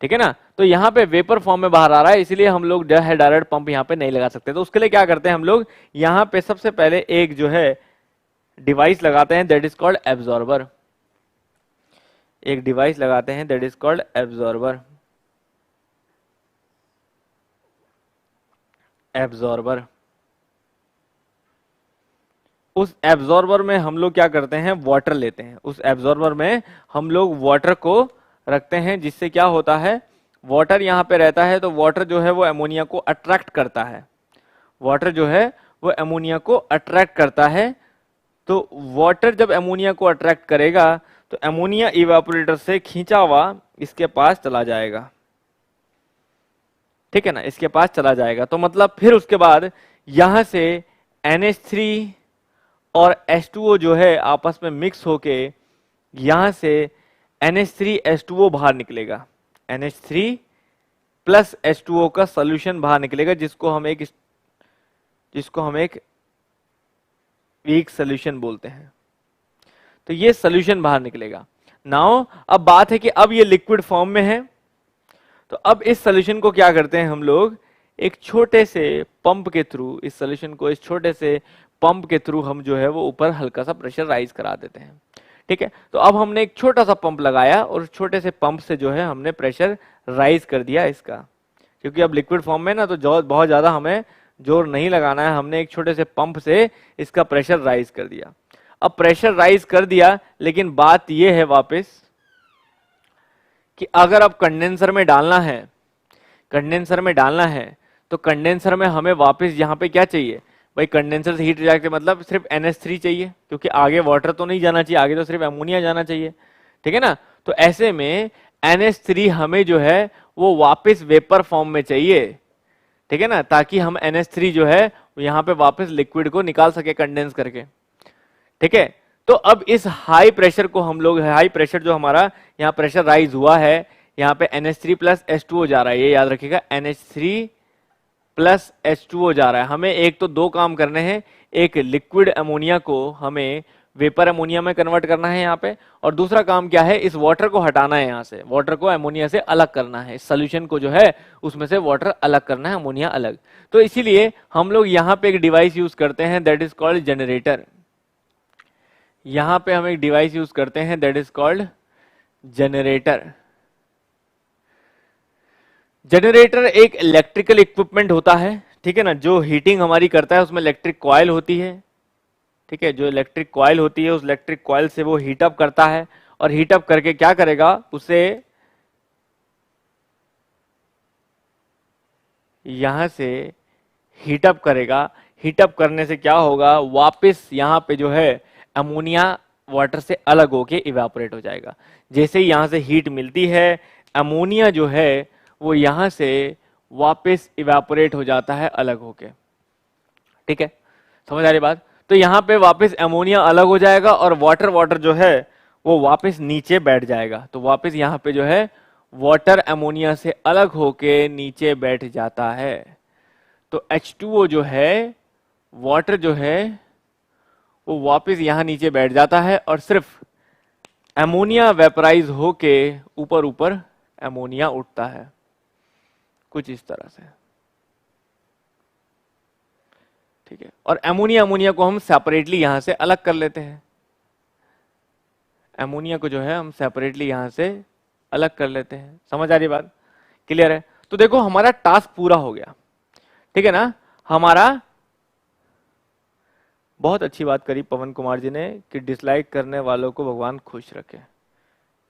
ठीक है ना, तो यहाँ पे वेपर फॉर्म में बाहर आ रहा है, इसलिए हम लोग जो है डायरेक्ट पंप यहाँ पे नहीं लगा सकते। तो उसके लिए क्या करते हैं हम लोग, यहाँ पे सबसे पहले एक जो है डिवाइस लगाते हैं, दैट इज कॉल्ड एब्जॉर्बर। एक डिवाइस लगाते हैं that is called absorber, absorber. उस एब्जॉर्बर में हम लोग क्या करते हैं, वाटर लेते हैं। उस एब्जॉर्बर में हम लोग वाटर को रखते हैं, जिससे क्या होता है, वाटर यहाँ पे रहता है तो वाटर जो है वो अमोनिया को अट्रैक्ट करता है, वाटर जो है वो अमोनिया को अट्रैक्ट करता है। तो वाटर जब अमोनिया को अट्रैक्ट करेगा तो अमोनिया इवेपोरेटर से खींचा हुआ इसके पास चला जाएगा। ठीक है ना, इसके पास चला जाएगा। तो मतलब फिर उसके बाद यहां से NH3 और H2O जो है आपस में मिक्स होके यहां से NH3H2O बाहर निकलेगा, NH3 प्लस H2O का सोल्यूशन बाहर निकलेगा, जिसको हम एक वीक सोल्यूशन बोलते हैं। तो ये सोल्यूशन बाहर निकलेगा। नाउ अब बात है कि अब ये लिक्विड फॉर्म में है, तो अब इस सोल्यूशन को क्या करते हैं हम लोग, एक छोटे से पंप के थ्रू, इस सोल्यूशन को इस छोटे से पंप के थ्रू हम जो है वो ऊपर हल्का सा प्रेशर राइज करा देते हैं। ठीक है, तो अब हमने एक छोटा सा पंप लगाया और छोटे से पंप से जो है हमने प्रेशर राइज कर दिया इसका, क्योंकि अब लिक्विड फॉर्म में ना तो बहुत ज्यादा हमें जोर नहीं लगाना है, हमने एक छोटे से पंप से इसका प्रेशर राइज कर दिया। अब प्रेशर राइज कर दिया, लेकिन बात यह है वापस कि अगर अब कंडेंसर में डालना है, कंडेंसर में डालना है तो कंडेंसर में हमें वापस यहाँ पे क्या चाहिए भाई, कंडेंसर से हीट रिजेक्ट मतलब सिर्फ NH3 चाहिए, क्योंकि आगे वाटर तो नहीं जाना चाहिए, आगे तो सिर्फ अमोनिया जाना चाहिए। ठीक है ना, तो ऐसे में NH3 हमें जो है वो वापस वेपर फॉर्म में चाहिए। ठीक है ना, ताकि हम NH3 जो है यहाँ पे वापस लिक्विड को निकाल सके कंडेंस करके। ठीक है, तो अब इस हाई प्रेशर को हम लोग, हाई प्रेशर जो हमारा यहाँ प्रेशर राइज हुआ है, यहाँ पे NH3 प्लस H2O जा रहा है, ये याद रखिएगा, NH3 प्लस H2O जा रहा है। हमें एक तो दो काम करने हैं, एक लिक्विड अमोनिया को हमें वेपर अमोनिया में कन्वर्ट करना है यहाँ पे, और दूसरा काम क्या है, इस वाटर को हटाना है, यहाँ से वाटर को अमोनिया से अलग करना है, इस सोल्यूशन को जो है उसमें से वाटर अलग करना है, अमोनिया अलग। तो इसीलिए हम लोग यहाँ पे एक डिवाइस यूज करते हैं, दैट इज कॉल्ड जनरेटर। यहाँ पे हम एक डिवाइस यूज करते हैं, that is called generator. Generator एक इलेक्ट्रिकल इक्विपमेंट होता है, ठीक है ना, जो हीटिंग हमारी करता है, उसमें इलेक्ट्रिक कॉइल होती है, ठीक है, जो इलेक्ट्रिक कॉइल होती है, उस इलेक्ट्रिक कॉइल से वो हीट अप करता है, और हीट अप करके क्या करेगा, उसे यहां से हीट अप करेगा। हीट अप करने से क्या होगा, वापस यहां पे जो है अमोनिया वाटर से अलग होके इवेपोरेट हो जाएगा। जैसे ही यहां से हीट मिलती है, अमोनिया जो है वो यहां से वापस इवेपोरेट हो जाता है अलग होके, ठीक है, समझ आ रही बात। तो यहाँ पे वापस अमोनिया अलग हो जाएगा और वाटर जो है वो वापस नीचे बैठ जाएगा। तो वापस यहाँ पे जो है वाटर अमोनिया से अलग होके नीचे बैठ जाता है। तो H2O जो है, वाटर जो है वो वापस यहाँ नीचे बैठ जाता है और सिर्फ अमोनिया वेपराइज होके ऊपर ऊपर अमोनिया उठता है, कुछ इस तरह से, ठीक है। और अमोनिया को हम सेपरेटली यहां से अलग कर लेते हैं, अमोनिया को जो है हम सेपरेटली यहां से अलग कर लेते हैं। समझ आ रही बात, क्लियर है। तो देखो हमारा टास्क पूरा हो गया, ठीक है ना। हमारा बहुत अच्छी बात करी पवन कुमार जी ने कि डिसलाइक करने वालों को भगवान खुश रखे,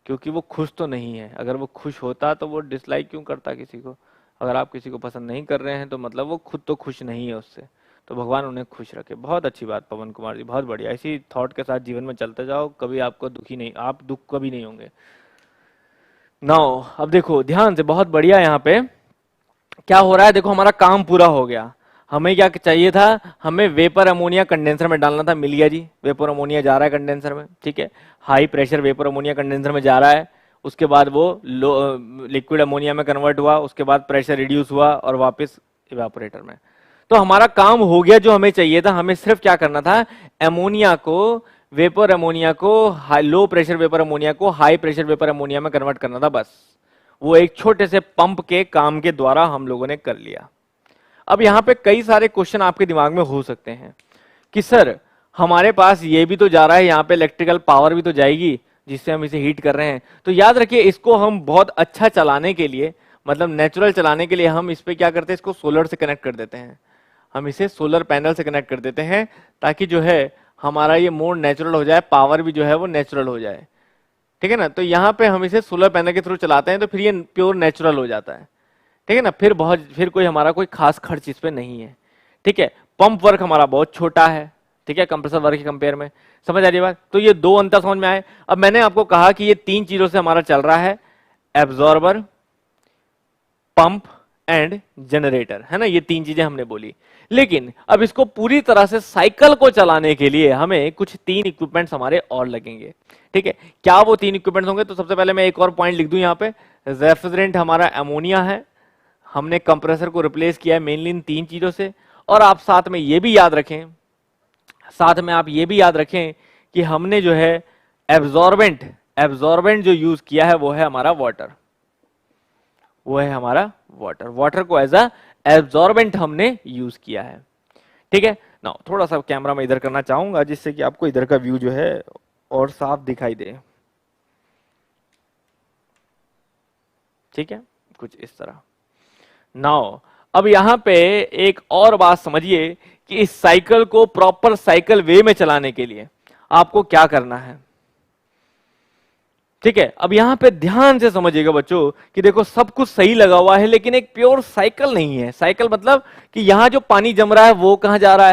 क्योंकि वो खुश तो नहीं है। अगर वो खुश होता तो वो डिसलाइक क्यों करता किसी को। अगर आप किसी को पसंद नहीं कर रहे हैं तो मतलब वो खुद तो खुश नहीं है उससे, तो भगवान उन्हें खुश रखे। बहुत अच्छी बात पवन कुमार जी, बहुत बढ़िया। ऐसी थॉट के साथ जीवन में चलते जाओ, कभी आपको दुखी नहीं, आप दुख कभी नहीं होंगे। नाउ अब देखो ध्यान से, बहुत बढ़िया। यहाँ पे क्या हो रहा है, देखो हमारा काम पूरा हो गया। हमें क्या चाहिए था, हमें वेपर अमोनिया कंडेंसर में डालना था, मिल गया जी। वेपर अमोनिया जा रहा है कंडेंसर में, ठीक है, high pressure vapour ammonia condenser में जा रहा है। उसके बाद वो लिक्विड अमोनिया में कन्वर्ट हुआ, उसके बाद प्रेशर रिड्यूस हुआ और वापस इवेपोरेटर में। तो हमारा काम हो गया जो हमें चाहिए था। हमें सिर्फ क्या करना था, अमोनिया को, वेपर अमोनिया को, लो प्रेशर वेपर अमोनिया को हाई प्रेशर वेपर अमोनिया में कन्वर्ट करना था, बस। वो एक छोटे से पंप के काम के द्वारा हम लोगों ने कर लिया। अब यहाँ पे कई सारे क्वेश्चन आपके दिमाग में हो सकते हैं कि सर हमारे पास ये भी तो जा रहा है, यहाँ पे इलेक्ट्रिकल पावर भी तो जाएगी जिससे हम इसे हीट कर रहे हैं। तो याद रखिए, इसको हम बहुत अच्छा चलाने के लिए, मतलब नेचुरल चलाने के लिए, हम इस पे क्या करते हैं, इसको सोलर से कनेक्ट कर देते हैं। हम इसे सोलर पैनल से कनेक्ट कर देते हैं ताकि जो है हमारा ये मोड नेचुरल हो जाए, पावर भी जो है वो नेचुरल हो जाए, ठीक है ना। तो यहाँ पे हम इसे सोलर पैनल के थ्रू चलाते हैं तो फिर ये प्योर नेचुरल हो जाता है, ठीक है ना। फिर कोई हमारा कोई खास खर्च इस पे नहीं है, ठीक है। पंप वर्क हमारा बहुत छोटा है, ठीक है, कंप्रेसर वर्क के कंपेयर में। समझ आ रही बात। तो ये दो अंतर समझ में आए। अब मैंने आपको कहा कि ये तीन चीजों से हमारा चल रहा है, एब्जॉर्बर, पंप एंड जनरेटर, है ना। ये तीन चीजें हमने बोली। लेकिन अब इसको पूरी तरह से साइकिल को चलाने के लिए हमें कुछ तीन इक्विपमेंट्स हमारे और लगेंगे, ठीक है। क्या वो तीन इक्विपमेंट्स होंगे, तो सबसे पहले मैं एक और पॉइंट लिख दूं यहाँ पे। रेफ्रिजरेंट हमारा अमोनिया है, हमने कंप्रेसर को रिप्लेस किया है मेनली इन तीन चीजों से। और आप साथ में ये भी याद रखें, कि हमने जो है एब्जॉर्बेंट जो यूज किया है वो है हमारा वाटर, वाटर को एज अ एब्जॉर्बेंट हमने यूज किया है, ठीक है ना। थोड़ा सा कैमरा में इधर करना चाहूंगा जिससे कि आपको इधर का व्यू जो है और साफ दिखाई दे, ठीक है, कुछ इस तरह। नाउ अब यहां पे एक और बात समझिए कि इस साइकिल को प्रॉपर साइकिल वे में चलाने के लिए आपको क्या करना है, ठीक है। अब यहां पे ध्यान से समझिएगा बच्चों कि देखो सब कुछ सही लगा हुआ है लेकिन एक प्योर साइकिल नहीं है। साइकिल मतलब कि यहां जो पानी जम रहा है वो कहां जा रहा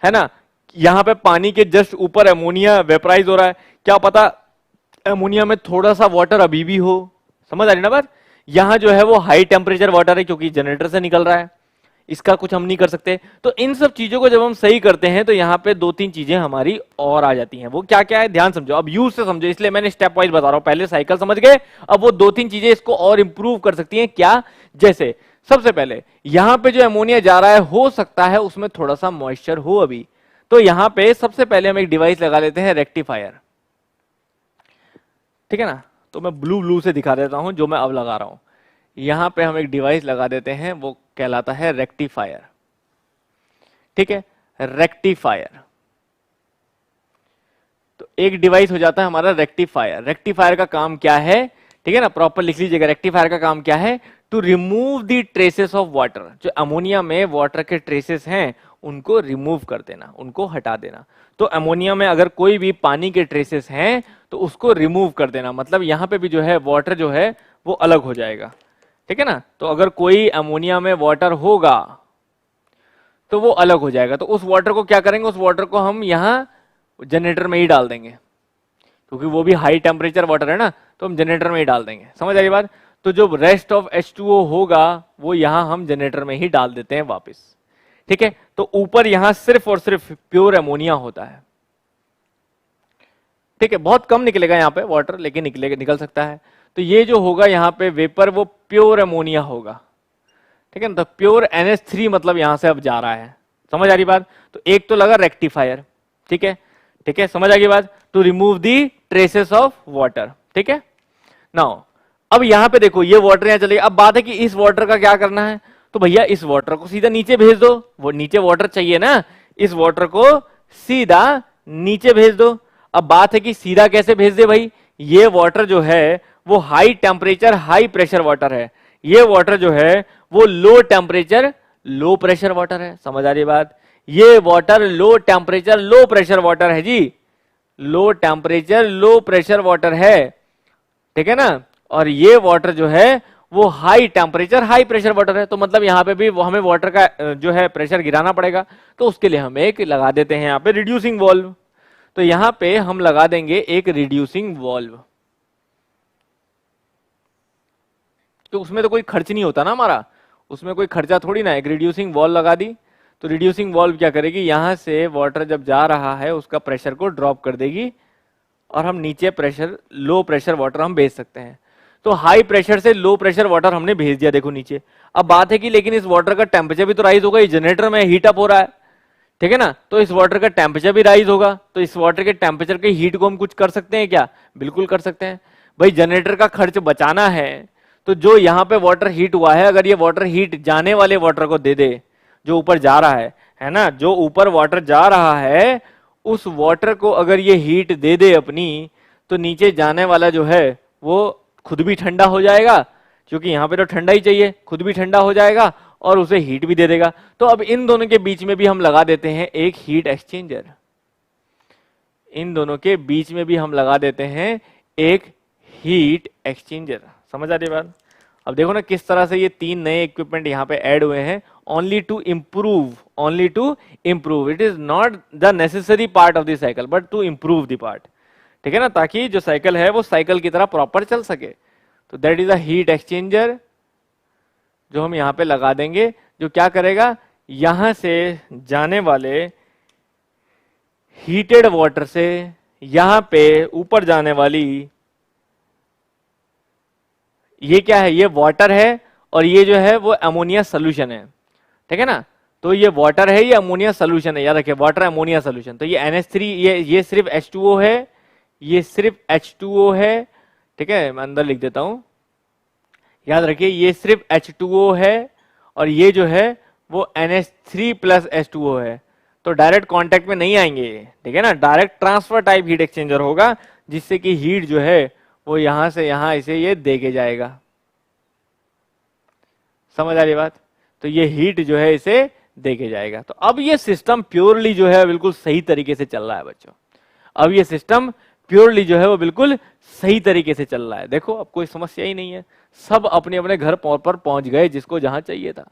है ना। यहां पे पानी के जस्ट ऊपर अमोनिया वेपराइज हो रहा है, क्या पता अमोनिया में थोड़ा सा वाटर अभी भी हो। समझ आ रही ना बात। यहां जो है वो हाई टेम्परेचर वाटर है क्योंकि जनरेटर से निकल रहा है। इसका कुछ हम नहीं कर सकते। तो इन सब चीजों को जब हम सही करते हैं तो यहाँ पे दो तीन चीजें हमारी और आ जाती हैं। वो क्या क्या है ध्यान समझो, अब यूज से समझो, इसलिए मैंने स्टेप वाइज बता रहा हूं। पहले साइकिल समझ गए, अब वो दो तीन चीजें इसको और इंप्रूव कर सकती हैं। क्या? जैसे सबसे पहले यहां पे जो अमोनिया जा रहा है, हो सकता है उसमें थोड़ा सा मॉइस्चर हो अभी, तो यहां पे सबसे पहले हम एक डिवाइस लगा लेते हैं, रेक्टिफायर। ठीक है ना, तो मैं ब्लू से दिखा देता हूं जो मैं अब लगा रहा हूं। यहां पे हम एक डिवाइस लगा देते हैं, वो कहलाता है रेक्टिफायर। ठीक है, रेक्टिफायर। तो एक डिवाइस हो जाता है हमारा रेक्टिफायर। रेक्टिफायर का काम क्या है? ठीक है ना, प्रॉपर लिख लीजिएगा। रेक्टिफायर का काम क्या है? To remove the traces of water. जो अमोनिया में वाटर के ट्रेसेस हैं उनको रिमूव कर देना, उनको हटा देना। तो अमोनिया में अगर कोई भी पानी के ट्रेसेस हैं तो उसको रिमूव कर देना, मतलब यहां पे भी जो है वाटर जो है वो अलग हो जाएगा। ठीक है ना, तो अगर कोई अमोनिया में वाटर होगा तो वो अलग हो जाएगा। तो उस वाटर को क्या करेंगे? उस वाटर को हम यहां जनरेटर में ही डाल देंगे, क्योंकि वो भी हाई टेम्परेचर वाटर है ना, तो हम जनरेटर में ही डाल देंगे। समझ आ रही बात? तो जो रेस्ट ऑफ H2O होगा वो यहां हम जनरेटर में ही डाल देते हैं वापस। ठीक है, तो ऊपर यहां सिर्फ और सिर्फ प्योर अमोनिया होता है। ठीक है, बहुत कम निकलेगा यहाँ पे वाटर, लेकिन निकल सकता है। तो ये जो होगा यहाँ पे वेपर, वो प्योर अमोनिया होगा। ठीक है ना, तो प्योर NH3 मतलब यहां से अब जा रहा है। समझ आ रही बात? तो एक तो लगा रेक्टिफायर। ठीक है, ठीक है, समझ आ गई बात? To remove the traces of water. ठीक है, नाउ अब यहां पे देखो ये वाटर यहां चलेगा। अब बात है कि इस वाटर का क्या करना है, तो भैया इस वाटर को सीधा नीचे भेज दो। वो नीचे वाटर चाहिए ना, इस वाटर को सीधा नीचे भेज दो। अब बात है कि सीधा कैसे भेज दे भाई? ये वाटर जो है वो high temperature high pressure water है, ये वाटर जो है वो low temperature low pressure water है। समझ आ रही बात? ये water low temperature low pressure water है जी, low temperature low pressure water है। ठीक है ना, और ये वाटर जो है वो high temperature high pressure water है। तो मतलब यहाँ पे भी हमें वाटर का जो है प्रेशर गिराना पड़ेगा, तो उसके लिए हम एक लगा देते हैं यहाँ पे रिड्यूसिंग वॉल्व। तो यहाँ पे हम लगा देंगे एक रिड्यूसिंग वॉल्व, तो उसमें तो कोई खर्च नहीं होता ना हमारा, उसमें कोई खर्चा थोड़ी ना। एक रिड्यूसिंग वॉल्व लगा दी, तो रिड्यूसिंग वॉल्व क्या करेगी? यहां से वाटर जब जा रहा है उसका प्रेशर को ड्रॉप कर देगी, और हम नीचे प्रेशर लो प्रेशर वाटर हम भेज सकते हैं। तो हाई प्रेशर से लो प्रेशर वाटर हमने भेज दिया, देखो नीचे। अब बात है कि लेकिन इस वाटर का टेम्परेचर भी तो राइज होगा, इस जनरेटर में हीट अप हो रहा है। ठीक है ना, तो इस वाटर का टेम्परेचर भी राइज होगा। तो इस वाटर के टेम्परेचर के हीट को हम कुछ कर सकते हैं क्या? बिल्कुल कर सकते हैं भाई। जनरेटर का खर्च बचाना है तो जो यहाँ पे वाटर हीट हुआ है, अगर ये वाटर हीट जाने वाले वाटर को दे दे, जो ऊपर जा रहा है ना, जो ऊपर वाटर जा रहा है उस वाटर को अगर ये हीट दे दे अपनी, तो नीचे जाने वाला जो है वो खुद भी ठंडा हो जाएगा, क्योंकि यहाँ पे तो ठंडा ही चाहिए, खुद भी ठंडा हो जाएगा और उसे हीट भी दे देगा। तो अब इन दोनों के बीच में भी हम लगा देते हैं एक हीट एक्सचेंजर। इन दोनों के बीच में भी हम लगा देते हैं एक हीट एक्सचेंजर। समझ आ रही बात? अब देखो ना किस तरह से ये तीन नए इक्विपमेंट यहाँ पे ऐड हुए हैं, only to improve, only to improve. It is not the necessary part of the cycle but to improve the part. ठीक है ना, ताकि जो साइकिल है वो साइकिल की तरह प्रॉपर चल सके। तो that is a heat exchanger जो हम यहाँ पे लगा देंगे, जो क्या करेगा? यहां से जाने वाले हीटेड वाटर से यहां पे ऊपर जाने वाली, ये क्या है? ये वाटर है और ये जो है वो अमोनिया सोल्यूशन है। ठीक है ना, तो ये वाटर है, ये अमोनिया सोल्यूशन है। याद रखिए, वाटर अमोनिया सोल्यूशन। तो ये NH3, ये सिर्फ H2O है, ये सिर्फ H2O है। ठीक है, मैं अंदर लिख देता हूं, याद रखिए ये सिर्फ H2O है और ये जो है वो NH3 प्लस H2O है। तो डायरेक्ट कांटेक्ट में नहीं आएंगे। ठीक है ना, direct transfer type heat exchanger होगा, जिससे कि हीट जो है वो यहां से यहां इसे ये दे के जाएगा। समझ आ रही बात? तो ये हीट जो है इसे दे के जाएगा। तो अब ये सिस्टम प्योरली जो है बिल्कुल सही तरीके से चल रहा है बच्चों। अब ये सिस्टम प्योरली जो है वो बिल्कुल सही तरीके से चल रहा है। देखो अब कोई समस्या ही नहीं है, सब अपने अपने घर पर पहुंच गए जिसको जहां चाहिए था।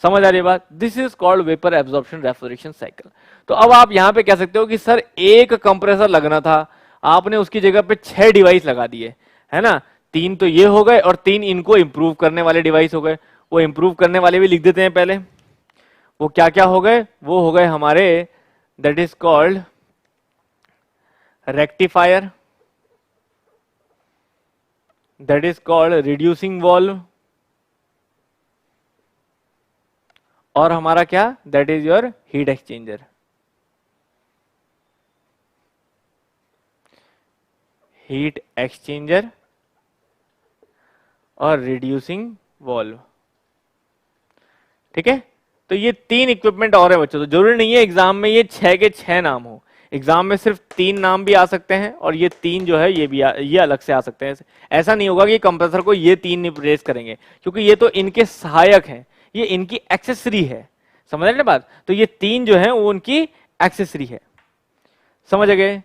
समझ आ रही बात? This is called vapour absorption refrigeration cycle. तो अब आप यहां पे कह सकते हो कि सर एक कंप्रेसर लगना था, आपने उसकी जगह पे 6 डिवाइस लगा दिए, है ना। 3 तो ये हो गए और 3 इनको इंप्रूव करने वाले डिवाइस हो गए। वो इंप्रूव करने वाले भी लिख देते हैं पहले। वो क्या क्या हो गए, वो हो गए हमारे that is called rectifier, that is called reducing valve, और हमारा क्या, that is your heat exchanger. Heat exchanger और रिड्यूसिंग वॉल्व, ठीक है। तो ये 3 इक्विपमेंट और है बच्चों, तो जरूरी नहीं है एग्जाम में ये 6 के 6 नाम हो, एग्जाम में सिर्फ 3 नाम भी आ सकते हैं, और ये 3 जो है ये अलग से आ सकते हैं। ऐसा नहीं होगा कि कंप्रेसर को ये 3 रिप्लेस करेंगे, क्योंकि ये तो इनके सहायक हैं, ये इनकी एक्सेसरी है, समझ रहे ना बात। तो ये 3 जो है वो उनकी एक्सेसरी है, समझ गए।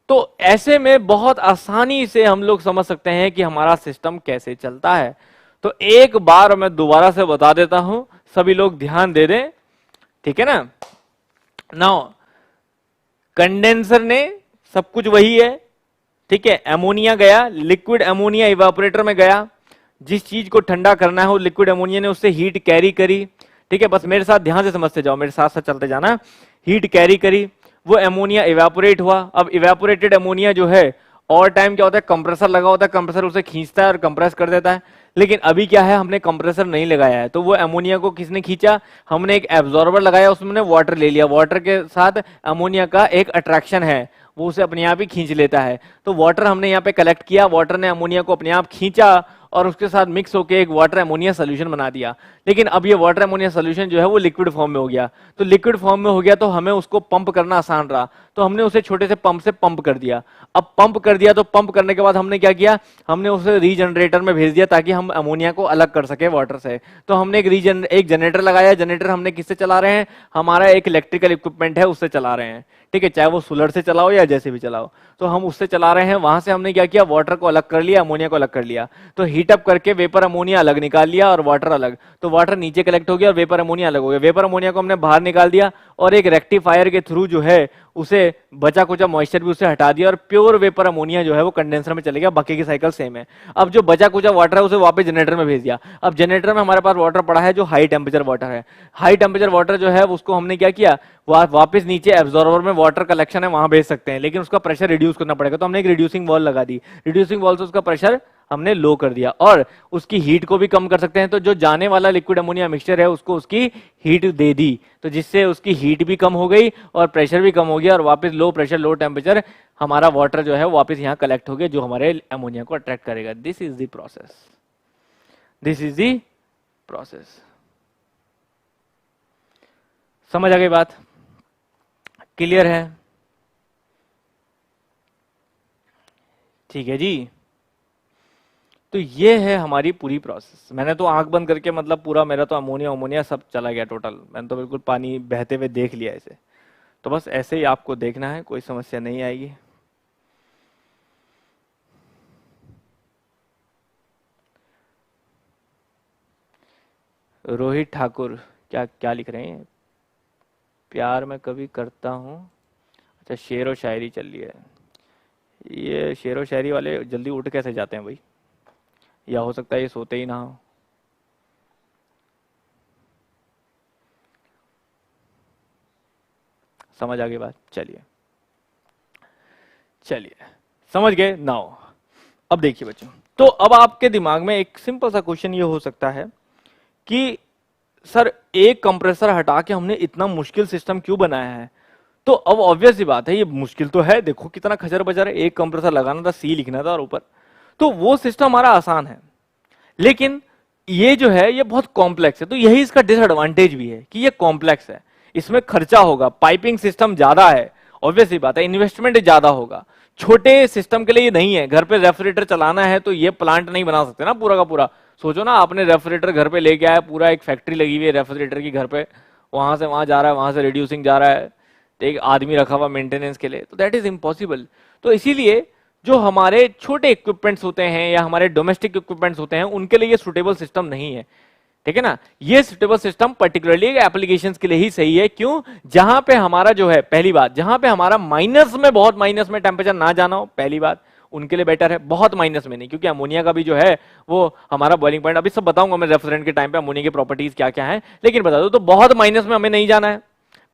तो ऐसे में बहुत आसानी से हम लोग समझ सकते हैं कि हमारा सिस्टम कैसे चलता है। तो एक बार मैं दोबारा से बता देता हूं, सभी लोग ध्यान दे दें, ठीक है ना। नाउ कंडेंसर ने सब कुछ वही है, ठीक है। एमोनिया गया, लिक्विड एमोनिया इवापोरेटर में गया, जिस चीज को ठंडा करना है वो लिक्विड एमोनिया ने उससे हीट कैरी करी, ठीक है। बस मेरे साथ ध्यान से समझते जाओ, मेरे साथ साथ चलते जाना। हीट कैरी करी, वो एमोनिया इवेपोरेट हुआ। अब इवेपोरेटेड एमोनिया जो है, और टाइम क्या होता है, कंप्रेसर लगा होता है, कंप्रेसर उसे खींचता है और कंप्रेस कर देता है। लेकिन अभी क्या है, हमने कंप्रेसर नहीं लगाया है, तो वो एमोनिया को किसने खींचा, हमने एक एब्जॉर्बर लगाया, उसमें वाटर ले लिया, वाटर के साथ एमोनिया का एक अट्रैक्शन है, वो उसे अपने आप ही खींच लेता है। तो वाटर हमने यहाँ पे कलेक्ट किया, वाटर ने अमोनिया को अपने आप खींचा और उसके साथ मिक्स होकर एक वाटर एमोनिया सोल्यूशन बना दिया। लेकिन अब ये वाटर एमोनिया सोल्यूशन जो है वो लिक्विड फॉर्म में हो गया, तो लिक्विड फॉर्म में हो गया तो हमें उसको पंप करना आसान रहा, तो हमने उसे छोटे से पंप से पंप कर दिया। अब पंप कर दिया तो पंप करने के बाद हमने क्या किया, हमने उसे रीजनरेटर में भेज दिया ताकि हम अमोनिया को अलग कर सके वाटर से। तो हमने एक जनरेटर लगाया, जनरेटर हमने किससे चला रहे हैं, हमारा एक इलेक्ट्रिकल इक्विपमेंट है उससे चला रहे हैं, ठीक है, चाहे वो सोलर से चलाओ या जैसे भी चलाओ, तो हम उससे चला रहे हैं। वहां से हमने क्या किया, वाटर को अलग कर लिया, अमोनिया को अलग कर लिया, तो हीटअप करके वेपर अमोनिया अलग निकाल लिया और वाटर अलग, तो वाटर नीचे कलेक्ट हो गया और वेपर अमोनिया अलग हो गया। वेपर अमोनिया को हमने बाहर निकाल दिया और एक रेक्टिफायर के थ्रू जो है उसे बचा कुचा मॉइस्चर भी उसे हटा दिया और प्योर वेपर अमोनिया जो है वो कंडेंसर में चले गया। बाकी की साइकिल सेम है। अब जो बचा कुचा वाटर है उसे वापस जनरेटर में भेज दिया। अब जनरेटर में हमारे पास वाटर पड़ा है जो हाई टेम्परेचर वाटर है, हाई टेम्परेचर वाटर जो है उसको हमने क्या किया, वापस नीचे एब्जॉर्बर में वाटर कलेक्शन है वहां भेज सकते हैं, लेकिन उसका प्रेशर रिड्यूस करना पड़ेगा, तो हमने एक रिड्यूसिंग वॉल लगा दी, रिड्यूसिंग वॉल से उसका प्रेशर हमने लो कर दिया और उसकी हीट को भी कम कर सकते हैं। तो जो जाने वाला लिक्विड अमोनिया मिक्सचर है उसको उसकी हीट दे दी, तो जिससे उसकी हीट भी कम हो गई और प्रेशर भी कम हो गया और वापस लो प्रेशर लो टेम्परेचर हमारा वाटर जो है वापस यहाँ कलेक्ट हो गया जो हमारे अमोनिया को अट्रैक्ट करेगा। This is the process, this is the process. समझ आ गई बात, क्लियर है, ठीक है जी। तो ये है हमारी पूरी प्रोसेस। मैंने तो आंख बंद करके मतलब पूरा मेरा तो अमोनिया अमोनिया सब चला गया टोटल, मैंने तो बिल्कुल पानी बहते हुए देख लिया इसे। तो बस ऐसे ही आपको देखना है, कोई समस्या नहीं आएगी। रोहित ठाकुर क्या क्या लिख रहे हैं, प्यार मैं कभी करता हूँ, अच्छा शेर और शायरी चल रही है। ये शेर और शायरी वाले जल्दी उठ कैसे जाते हैं भाई, या हो सकता है ये सोते ही ना हो। समझ आ गई बात, चलिए चलिए समझ गए। नाउ अब देखिए बच्चों, तो अब आपके दिमाग में एक सिंपल सा क्वेश्चन ये हो सकता है कि सर एक कंप्रेसर हटा के हमने इतना मुश्किल सिस्टम क्यों बनाया है। तो अब ऑब्वियस सी बात है, ये मुश्किल तो है, देखो कितना खचर बचर है, एक कंप्रेसर लगाना था, सी लिखना था और ऊपर, तो वो सिस्टम हमारा आसान है, लेकिन ये जो है ये बहुत कॉम्प्लेक्स है। तो यही इसका डिसएडवांटेज भी है कि ये कॉम्प्लेक्स है, इसमें खर्चा होगा, पाइपिंग सिस्टम ज्यादा है, ऑब्वियस सी बात है, इन्वेस्टमेंट ज्यादा होगा। छोटे सिस्टम के लिए ये नहीं है, घर पे रेफ्रिजरेटर चलाना है तो ये प्लांट नहीं बना सकते ना पूरा का पूरा। सोचो ना, आपने रेफ्रिजरेटर घर पे लेके आया, पूरा एक फैक्ट्री लगी हुई है रेफ्रिजरेटर की घर पे, वहां से वहां जा रहा है, वहां से रिड्यूसिंग जा रहा है, तो एक आदमी रखा हुआ मेंटेनेंस के लिए, तो दैट इज इम्पॉसिबल। तो इसीलिए जो हमारे छोटे इक्विपमेंट्स होते हैं या हमारे डोमेस्टिक इक्विपमेंट्स होते हैं उनके लिए ये सुटेबल सिस्टम नहीं है, ठीक है ना। ये सुटेबल सिस्टम पर्टिकुलरली एप्लीकेशंस के लिए ही सही है। क्यों, जहां पे हमारा जो है, पहली बात, जहां पे हमारा माइनस में, बहुत माइनस में टेम्परेचर ना जाना हो, पहली बात, उनके लिए बेटर है, बहुत माइनस में नहीं, क्योंकि अमोनिया का भी जो है वो हमारा बॉइलिंग पॉइंट अभी सब बताऊंगा मैं रेफ्रिजरेंट के टाइम पे अमोनिया की प्रॉपर्टीज क्या क्या है, लेकिन बता दो तो बहुत माइनस में हमें नहीं जाना है।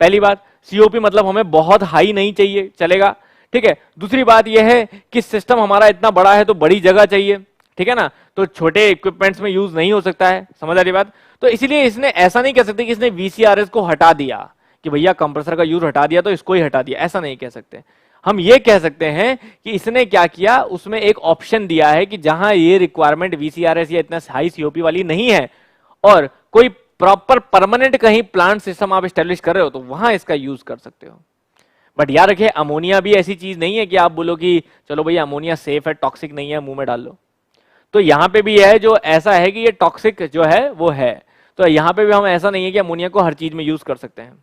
पहली बात, सीओपी मतलब हमें बहुत हाई नहीं चाहिए, चलेगा, ठीक है। दूसरी बात यह है कि सिस्टम हमारा इतना बड़ा है तो बड़ी जगह चाहिए, ठीक है ना, तो छोटे इक्विपमेंट्स में यूज नहीं हो सकता है, समझ आ रही बात। तो इसलिए इसने ऐसा नहीं कह सकते कि इसने वीसीआरएस को हटा दिया कि भैया कंप्रेसर का यूज हटा दिया तो इसको ही हटा दिया, ऐसा नहीं कह सकते। हम ये कह सकते हैं कि इसने क्या किया, उसमें एक ऑप्शन दिया है कि जहां ये रिक्वायरमेंट वीसीआरएस या इतना हाई सीओपी वाली नहीं है और कोई प्रॉपर परमानेंट कहीं प्लांट सिस्टम आप स्टैब्लिश कर रहे हो तो वहां इसका यूज कर सकते हो। बट याद रखिए अमोनिया भी ऐसी चीज नहीं है कि आप बोलो कि चलो भैया अमोनिया सेफ है, टॉक्सिक नहीं है, मुंह में डाल लो। तो यहां पे भी है जो ऐसा है कि ये टॉक्सिक जो है वो है, तो यहां पे भी हम ऐसा नहीं है कि अमोनिया को हर चीज में यूज कर सकते हैं।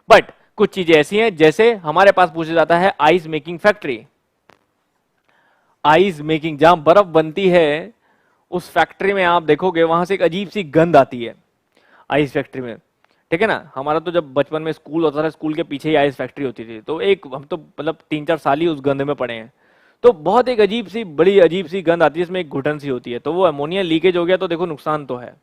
बट कुछ चीजें ऐसी हैं, जैसे हमारे पास पूछा जाता है ice making factory, ice making जहां बर्फ बनती है उस फैक्ट्री में आप देखोगे वहां से एक अजीब सी गंध आती है आइस फैक्ट्री में, ठीक है ना। हमारा तो जब बचपन में स्कूल होता था, स्कूल के पीछे ही आइस फैक्ट्री होती थी, तो एक हम तो मतलब 3-4 साल ही उस गंध में पड़े हैं, तो बहुत एक अजीब सी बड़ी अजीब सी गंध आती है, इसमें एक घुटन सी होती है, तो वो अमोनिया लीकेज हो गया तो देखो नुकसान तो है,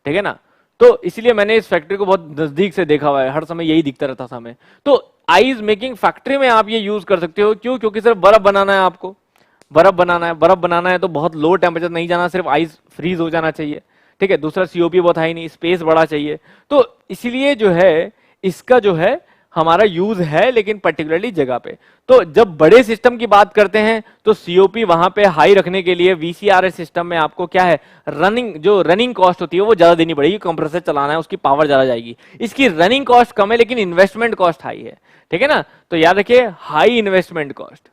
ठीक है ना। तो इसलिए मैंने इस फैक्ट्री को बहुत नजदीक से देखा हुआ है, हर समय यही दिखता रहता था हमें। तो आइस मेकिंग फैक्ट्री में आप ये यूज कर सकते हो, क्यों, क्योंकि सिर्फ बर्फ बनाना है आपको, बर्फ बनाना है, बर्फ बनाना है तो बहुत लो टेम्परेचर नहीं जाना, सिर्फ आइस फ्रीज हो जाना चाहिए, ठीक है। दूसरा सीओपी बहुत हाई नहीं, स्पेस बड़ा चाहिए, तो इसलिए जो है इसका जो है हमारा यूज है, लेकिन पर्टिकुलरली जगह पे। तो जब बड़े सिस्टम की बात करते हैं तो सीओपी वहां पे हाई रखने के लिए वीसीआरएस सिस्टम में आपको क्या है, जो रनिंग कॉस्ट होती है वो ज्यादा देनी पड़ेगी, कंप्रेसर चलाना है उसकी पावर ज्यादा जाएगी, इसकी रनिंग कॉस्ट कम है लेकिन इन्वेस्टमेंट कॉस्ट हाई है, ठीक है ना। तो याद रखिए high investment cost,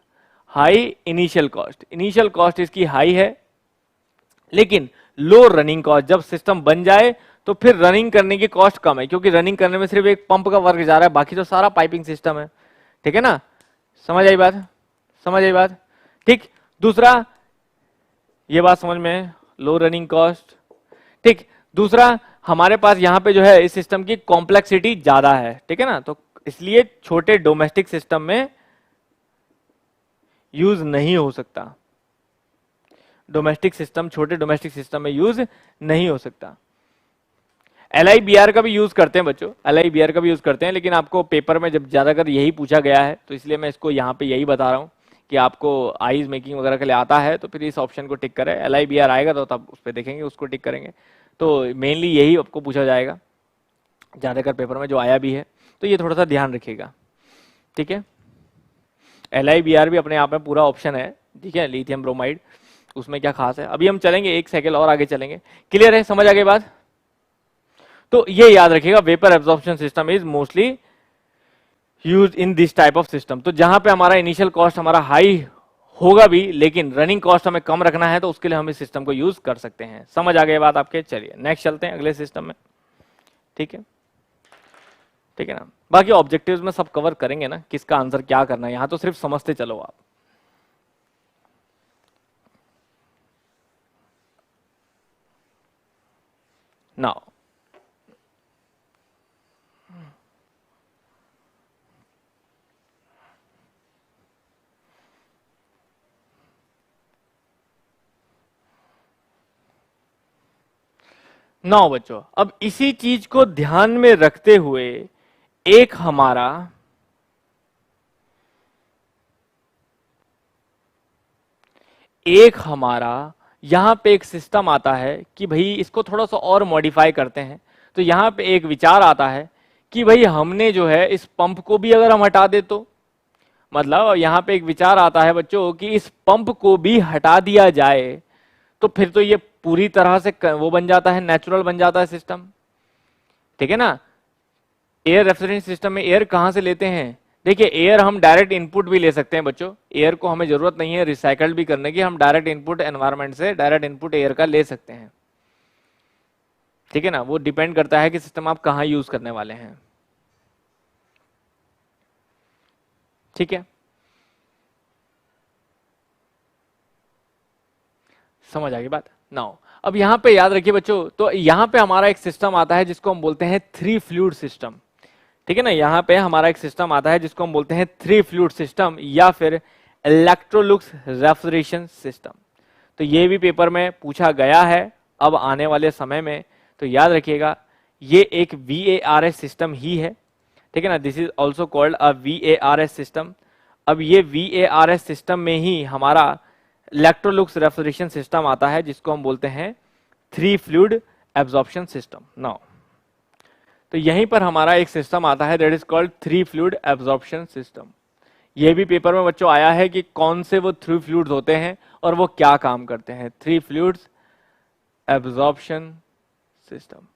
high initial cost, initial cost इसकी हाई है लेकिन लो रनिंग कॉस्ट, जब सिस्टम बन जाए तो फिर रनिंग करने की कॉस्ट कम है, क्योंकि रनिंग करने में सिर्फ एक पंप का वर्क जा रहा है, बाकी तो सारा पाइपिंग सिस्टम है, ठीक है ना। समझ आई बात, समझ आई बात, ठीक। दूसरा ये बात समझ में, लो रनिंग कॉस्ट, ठीक। दूसरा हमारे पास यहां पे जो है इस सिस्टम की कॉम्प्लेक्सिटी ज्यादा है, ठीक है ना, तो इसलिए छोटे डोमेस्टिक सिस्टम में यूज नहीं हो सकता, डोमेस्टिक सिस्टम, छोटे डोमेस्टिक सिस्टम में यूज नहीं हो सकता। LIBR का भी यूज करते हैं बच्चों, LIBR का भी यूज करते हैं, लेकिन आपको पेपर में जब ज्यादातर यही पूछा गया है तो इसलिए मैं इसको यहाँ पे यही बता रहा हूँ कि आपको आइज मेकिंग वगैरह के लिए आता है तो फिर इस ऑप्शन को टिक करें, LIBR आएगा तो तब उस पर देखेंगे, उसको टिक करेंगे, तो मेनली यही आपको पूछा जाएगा ज्यादातर पेपर में जो आया भी है, तो ये थोड़ा सा ध्यान रखिएगा, ठीक है। LIBR भी अपने आप में पूरा ऑप्शन है, ठीक है, लिथियम ब्रोमाइड, उसमें क्या खास है, अभी हम चलेंगे एक साइकिल और आगे चलेंगे, क्लियर है, समझ आ गई बात। तो ये याद रखिएगा vapour absorption system is mostly use in this type of system, तो जहां पे हमारा इनिशियल कॉस्ट हमारा हाई होगा भी लेकिन रनिंग कॉस्ट हमें कम रखना है तो उसके लिए हम इस सिस्टम को यूज कर सकते हैं। समझ आ गई बात आपके, चलिए नेक्स्ट चलते हैं अगले सिस्टम में, ठीक है, ठीक है ना। बाकी ऑब्जेक्टिव्स में सब कवर करेंगे ना, किसका आंसर क्या करना है, यहां तो सिर्फ समझते चलो आप। नाउ नौ बच्चों, अब इसी चीज को ध्यान में रखते हुए एक हमारा यहां पे एक सिस्टम आता है कि भाई इसको थोड़ा सा और मॉडिफाई करते हैं, तो यहां पे एक विचार आता है कि भाई हमने जो है इस पंप को भी अगर हम हटा दे तो, मतलब यहां पे एक विचार आता है बच्चों कि इस पंप को भी हटा दिया जाए तो फिर तो ये पूरी तरह से वो बन जाता है, नेचुरल बन जाता है सिस्टम, ठीक है ना। एयर रेफ्रिजरेशन सिस्टम में एयर कहां से लेते हैं, देखिए एयर हम डायरेक्ट इनपुट भी ले सकते हैं बच्चों, एयर को हमें जरूरत नहीं है रिसाइकल भी करने की, हम डायरेक्ट इनपुट एनवायरनमेंट से डायरेक्ट इनपुट एयर का ले सकते हैं, ठीक है ना। वो डिपेंड करता है कि सिस्टम आप कहां यूज करने वाले हैं, ठीक है, समझ आ गई बात। नाउ अब यहां पे याद रखिए बच्चों, तो यहां पे हमारा एक सिस्टम आता है जिसको हम बोलते हैं 3 फ्लूइड सिस्टम, ठीक है ना। यहां पे हमारा एक सिस्टम आता है जिसको हम बोलते हैं 3 फ्लूइड सिस्टम या फिर इलेक्ट्रोलुक्स रेफ्रिजरेशन सिस्टम। तो ये भी पेपर में पूछा गया है अब आने वाले समय में, तो याद रखिएगा ये एक VARS सिस्टम ही है, ठीक है ना। This is also called a VARS system. अब ये VARS सिस्टम में ही हमारा इलेक्ट्रोलुक्स रेफ्रिजरेशन सिस्टम आता है, जिसको हम बोलते हैं 3 फ्लूइड एब्जॉर्प्शन सिस्टम। नाउ तो यहीं पर हमारा एक सिस्टम आता है that is called 3 fluid absorption system. ये भी पेपर में बच्चों आया है कि कौन से वो 3 फ्लूइड्स होते हैं और वो क्या काम करते हैं। 3 फ्लूइड्स एब्जॉर्प्शन सिस्टम।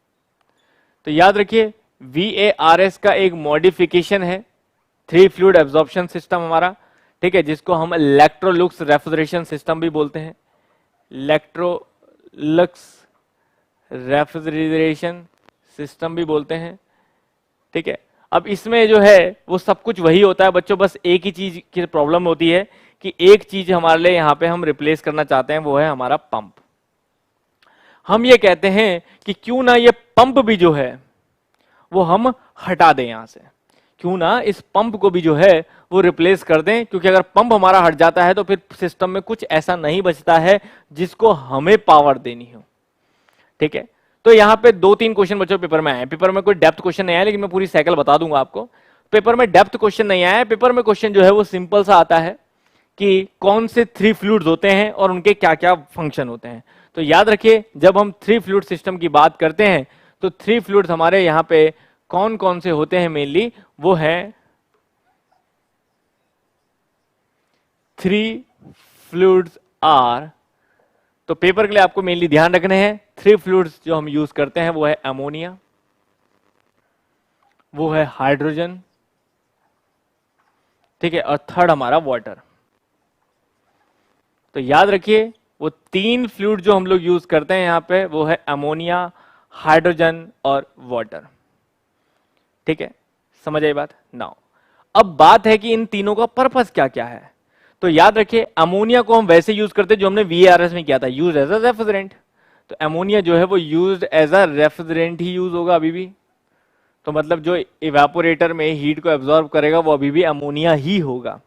तो याद रखिए VARS का एक मॉडिफिकेशन है 3 फ्लूइड एब्जॉर्प्शन सिस्टम हमारा, ठीक है, जिसको हम इलेक्ट्रोलुक्स रेफ्रिजरेशन सिस्टम भी बोलते हैं। इलेक्ट्रोलुक्स रेफ्रिजरेशन सिस्टम भी बोलते हैं, ठीक है। अब इसमें जो है वो सब कुछ वही होता है बच्चों, बस एक ही चीज की प्रॉब्लम होती है कि एक चीज हमारे लिए यहाँ पे हम रिप्लेस करना चाहते हैं, वो है हमारा पंप। हम ये कहते हैं कि क्यों ना ये पंप भी जो है वो हम हटा दें यहां से, क्यों ना इस पंप को भी जो है वो रिप्लेस कर दें, क्योंकि अगर पंप हमारा हट जाता है तो फिर सिस्टम में कुछ ऐसा नहीं बचता है जिसको हमें पावर देनी हो, ठीक है। तो यहाँ पे 2-3 क्वेश्चन बच्चों पेपर में आए। पेपर में कोई डेप्थ क्वेश्चन नहीं आया, लेकिन मैं पूरी साइकिल बता दूंगा आपको। पेपर में डेप्थ क्वेश्चन नहीं आया, पेपर में क्वेश्चन जो है वो सिंपल सा आता है कि कौन से 3 फ्लूइड्स होते हैं और उनके क्या क्या फंक्शन होते हैं। तो याद रखिए जब हम 3 फ्लूइड सिस्टम की बात करते हैं तो 3 फ्लूइड्स हमारे यहाँ पे कौन कौन से होते हैं मेनली, वो है 3 फ्लूइड्स आर। तो पेपर के लिए आपको मेनली ध्यान रखने हैं 3 फ्लूइड्स जो हम यूज करते हैं वो है अमोनिया, वो है हाइड्रोजन, ठीक है, और थर्ड हमारा वाटर। तो याद रखिए वो 3 फ्लूइड जो हम लोग यूज करते हैं यहां पे वो है अमोनिया, हाइड्रोजन और वाटर, ठीक है। समझ आई बात। नाउ अब बात है कि इन तीनों का पर्पस क्या क्या है। तो याद रखिए अमोनिया को हम वैसे यूज करते हैं जो हमने VARS में किया था, यूज एज अ रेफ्रिजरेंट। तो अमोनिया जो है वो यूज एज अ रेफ्रिजरेंट ही यूज होगा अभी भी। तो मतलब जो इवेपोरेटर में हीट को एब्जॉर्ब करेगा वो अभी भी अमोनिया ही होगा,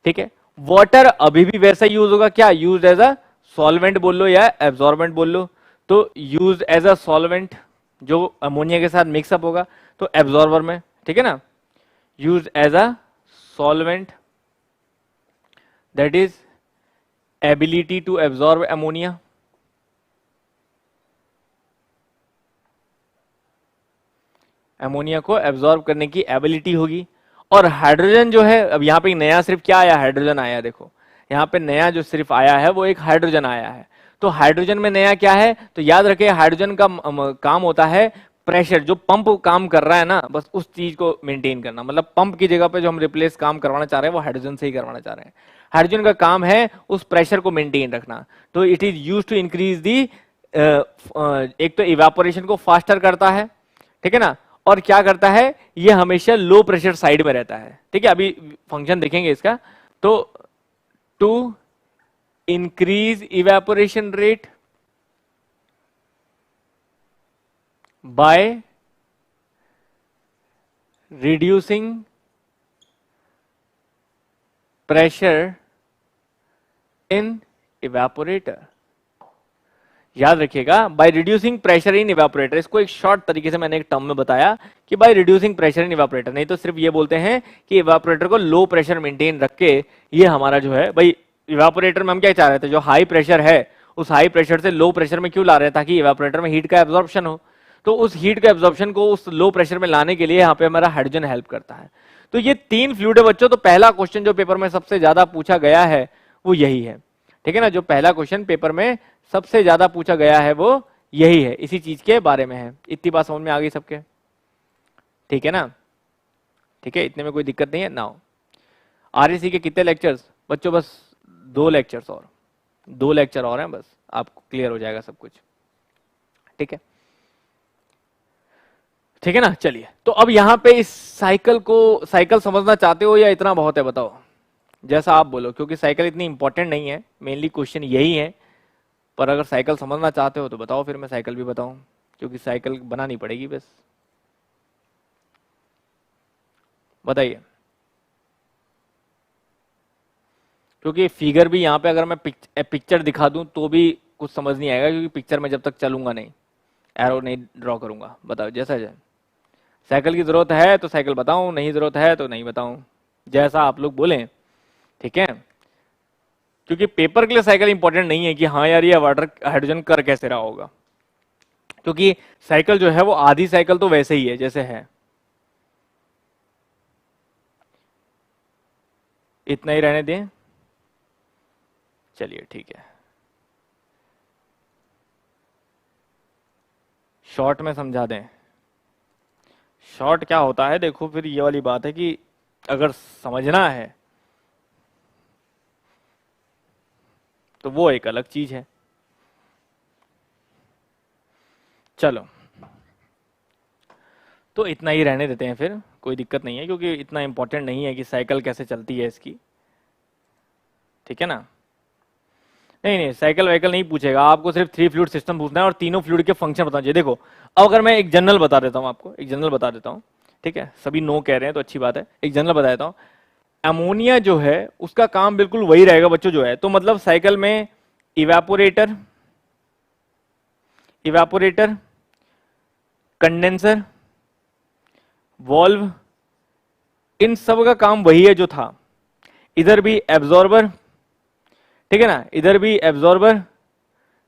ठीक है। वाटर अभी भी वैसा यूज होगा, क्या यूज एज अ सॉल्वेंट बोल लो या एब्जॉर्बेंट बोल लो। तो यूज एज अ सॉल्वेंट जो अमोनिया के साथ मिक्सअप होगा तो एब्जॉर्बर में, ठीक है ना, use as a solvent, that is ability to absorb ammonia. Ammonia को एब्जॉर्ब करने की एबिलिटी होगी। और हाइड्रोजन जो है, अब यहाँ पे नया सिर्फ क्या आया, हाइड्रोजन आया। देखो यहाँ पे नया जो सिर्फ आया है वो एक हाइड्रोजन आया है। तो हाइड्रोजन में नया क्या है, तो याद रखिए हाइड्रोजन का काम होता है प्रेशर, जो पंप काम कर रहा है ना, बस उस चीज को मेंटेन करना। मतलब पंप की जगह पे जो हम रिप्लेस काम करवाना चाह रहे हैं वो हाइड्रोजन से ही करवाना चाह रहे हैं। हाइड्रोजन का काम है उस प्रेशर को मेंटेन रखना। तो it is use to increase the, एक तो इवेपोरेशन को फास्टर करता है, ठीक है ना, और क्या करता है ये हमेशा लो प्रेशर साइड में रहता है, ठीक है। अभी फंक्शन देखेंगे इसका। तो to increase evaporation rate by reducing pressure in evaporator. याद रखिएगा by reducing pressure in evaporator. इसको एक शॉर्ट तरीके से मैंने एक टर्म में बताया कि bye reducing pressure in evaporator, नहीं तो सिर्फ ये बोलते हैं कि इवेपोरेटर को लो प्रेशर मेंटेन रख के ये हमारा जो है भाई इवेपोरेटर में हम क्या चाह रहे थे, जो हाई प्रेशर है उस हाई प्रेशर से लो प्रेशर में क्यों ला रहे हैं, ताकि इवेपोरेटर में हीट का एब्जॉर्प्शन हो। तो उस हीट का एब्जॉर्प्शन को उस लो प्रेशर में लाने के लिए यहाँ पे हमारा हाइड्रोजन हेल्प करता है। तो ये 3 फ्लूइड है बच्चों। तो पहला क्वेश्चन जो पेपर में सबसे ज्यादा पूछा गया है वो यही है, ठीक है ना। जो पहला क्वेश्चन पेपर में सबसे ज्यादा पूछा गया है वो यही है, इसी चीज के बारे में है। इतनी बात समझ में आ गई सबके, ठीक है ना, ठीक है, इतने में कोई दिक्कत नहीं है। नाउ RAC के कितने लेक्चर्स बच्चों, बस 2 लेक्चर्स और, 2 लेक्चर और हैं, बस आपको क्लियर हो जाएगा सब कुछ, ठीक है, ठीक है ना। चलिए तो अब यहां पे इस साइकिल समझना चाहते हो या इतना बहुत है, बताओ, जैसा आप बोलो, क्योंकि साइकिल इतनी इंपॉर्टेंट नहीं है, मेनली क्वेश्चन यही है। पर अगर साइकिल समझना चाहते हो तो बताओ, फिर मैं साइकिल भी बताऊं, क्योंकि साइकिल बनानी पड़ेगी बस। बताइए। क्योंकि फिगर भी यहाँ पे अगर मैं पिक्चर दिखा दूं तो भी कुछ समझ नहीं आएगा, क्योंकि पिक्चर में जब तक चलूंगा नहीं, एरो नहीं ड्रॉ करूंगा। बताओ जैसा जाए, साइकिल की जरूरत है तो साइकिल बताऊं, नहीं जरूरत है तो नहीं बताऊं, जैसा आप लोग बोलें, ठीक है। क्योंकि पेपर के लिए साइकिल इंपॉर्टेंट नहीं है कि हाँ यार ये वाटर हाइड्रोजन कर कैसे रहा होगा, क्योंकि साइकिल जो है वो आधी साइकिल तो वैसे ही है जैसे है। इतना ही रहने दें, चलिए ठीक है। शॉर्ट में समझा दें। शॉर्ट क्या होता है, देखो फिर ये वाली बात है कि अगर समझना है तो वो एक अलग चीज है। चलो तो इतना ही रहने देते हैं, फिर कोई दिक्कत नहीं है, क्योंकि इतना इंपॉर्टेंट नहीं है कि साइकिल कैसे चलती है इसकी, ठीक है ना। नहीं नहीं, साइकिल वाइकल नहीं पूछेगा आपको, सिर्फ 3 फ्लूइड सिस्टम पूछना है और तीनों फ्लूइड के फंक्शन बताना चाहिए। देखो अब अगर मैं एक जनरल बता देता हूं आपको, एक जनरल बता देता हूं, ठीक है, सभी नो कह रहे हैं तो अच्छी बात है, एक जनरल बता देता हूं। अमोनिया जो है उसका काम बिल्कुल वही रहेगा बच्चों जो है, तो मतलब साइकिल में इवेपोरेटर, इवेपोरेटर, कंडेंसर, वॉल्व, इन सब का काम वही है जो था। इधर भी एब्जॉर्बर, ठीक है ना, इधर भी एब्जॉर्बर,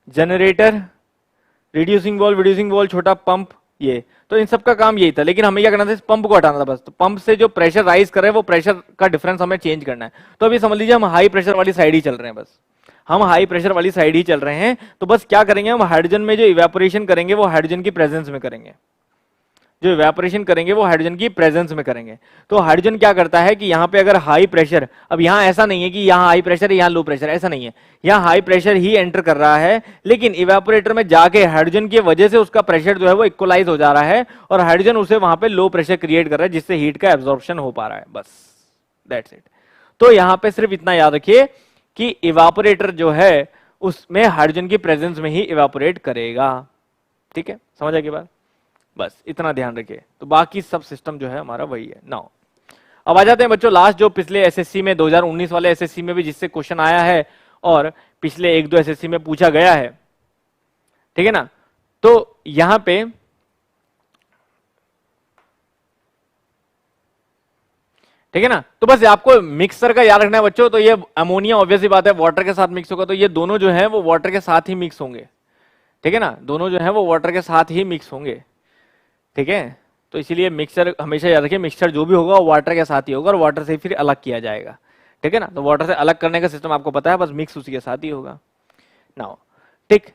जनरेटर, रिड्यूसिंग वॉल्व, छोटा पंप, ये तो इन सब का काम यही था। लेकिन हमें क्या करना था, इस पंप को हटाना था बस। तो पंप से जो प्रेशर राइज कर रहे हैं वो प्रेशर का डिफरेंस हमें चेंज करना है। तो अभी समझ लीजिए हम हाई प्रेशर वाली साइड ही चल रहे हैं, बस हम हाई प्रेशर वाली साइड ही चल रहे हैं। तो बस क्या करेंगे हम, हाइड्रोजन में जो इवेपोरेशन करेंगे वो हाइड्रोजन की प्रेजेंस में करेंगे, जो इवेपोरेशन करेंगे वो हाइड्रोजन की प्रेजेंस में करेंगे। तो हाइड्रोजन क्या करता है कि यहाँ पे अगर हाई प्रेशर, अब यहाँ ऐसा नहीं है कि यहाँ हाई प्रेशर है यहाँ लो प्रेशर, ऐसा नहीं है, यहाँ हाई प्रेशर ही एंटर कर रहा है, लेकिन इवेपोरेटर में जाके हाइड्रोजन की वजह से उसका प्रेशर जो है वो इक्वलाइज हो जा रहा है और हाइड्रोजन उसे वहां पे लो प्रेशर क्रिएट कर रहा है, जिससे हीट का एब्जॉर्प्शन हो पा रहा है, बस दैट्स इट। तो यहाँ पे सिर्फ इतना याद रखिए कि इवेपोरेटर जो है उसमें हाइड्रोजन की प्रेजेंस में ही इवेपोरेट करेगा, ठीक है, समझ आएगी बात, बस इतना ध्यान रखिए। तो बाकी सब सिस्टम जो है हमारा वही है। नाउ अब आ जाते हैं बच्चों लास्ट, जो पिछले एसएससी में 2019 वाले एसएससी में भी जिससे क्वेश्चन आया है और पिछले 1-2 एसएससी में पूछा गया है, ठीक है ना। तो यहां पे ठीक है ना, तो बस आपको मिक्सर का याद रखना है बच्चों। तो ये अमोनिया ऑब्वियसली बात है वाटर के साथ मिक्स होगा, तो ये दोनों जो है वो वाटर के साथ ही मिक्स होंगे, ठीक है ना, दोनों जो है वो वाटर के साथ ही मिक्स होंगे, ठीक है। तो इसीलिए मिक्सचर हमेशा याद रखिए, मिक्सचर जो भी होगा वो वाटर के साथ ही होगा और वाटर से फिर अलग किया जाएगा, ठीक है ना। तो वाटर से अलग करने का सिस्टम आपको पता है, बस मिक्स उसी के साथ ही होगा। नाउ ठीक,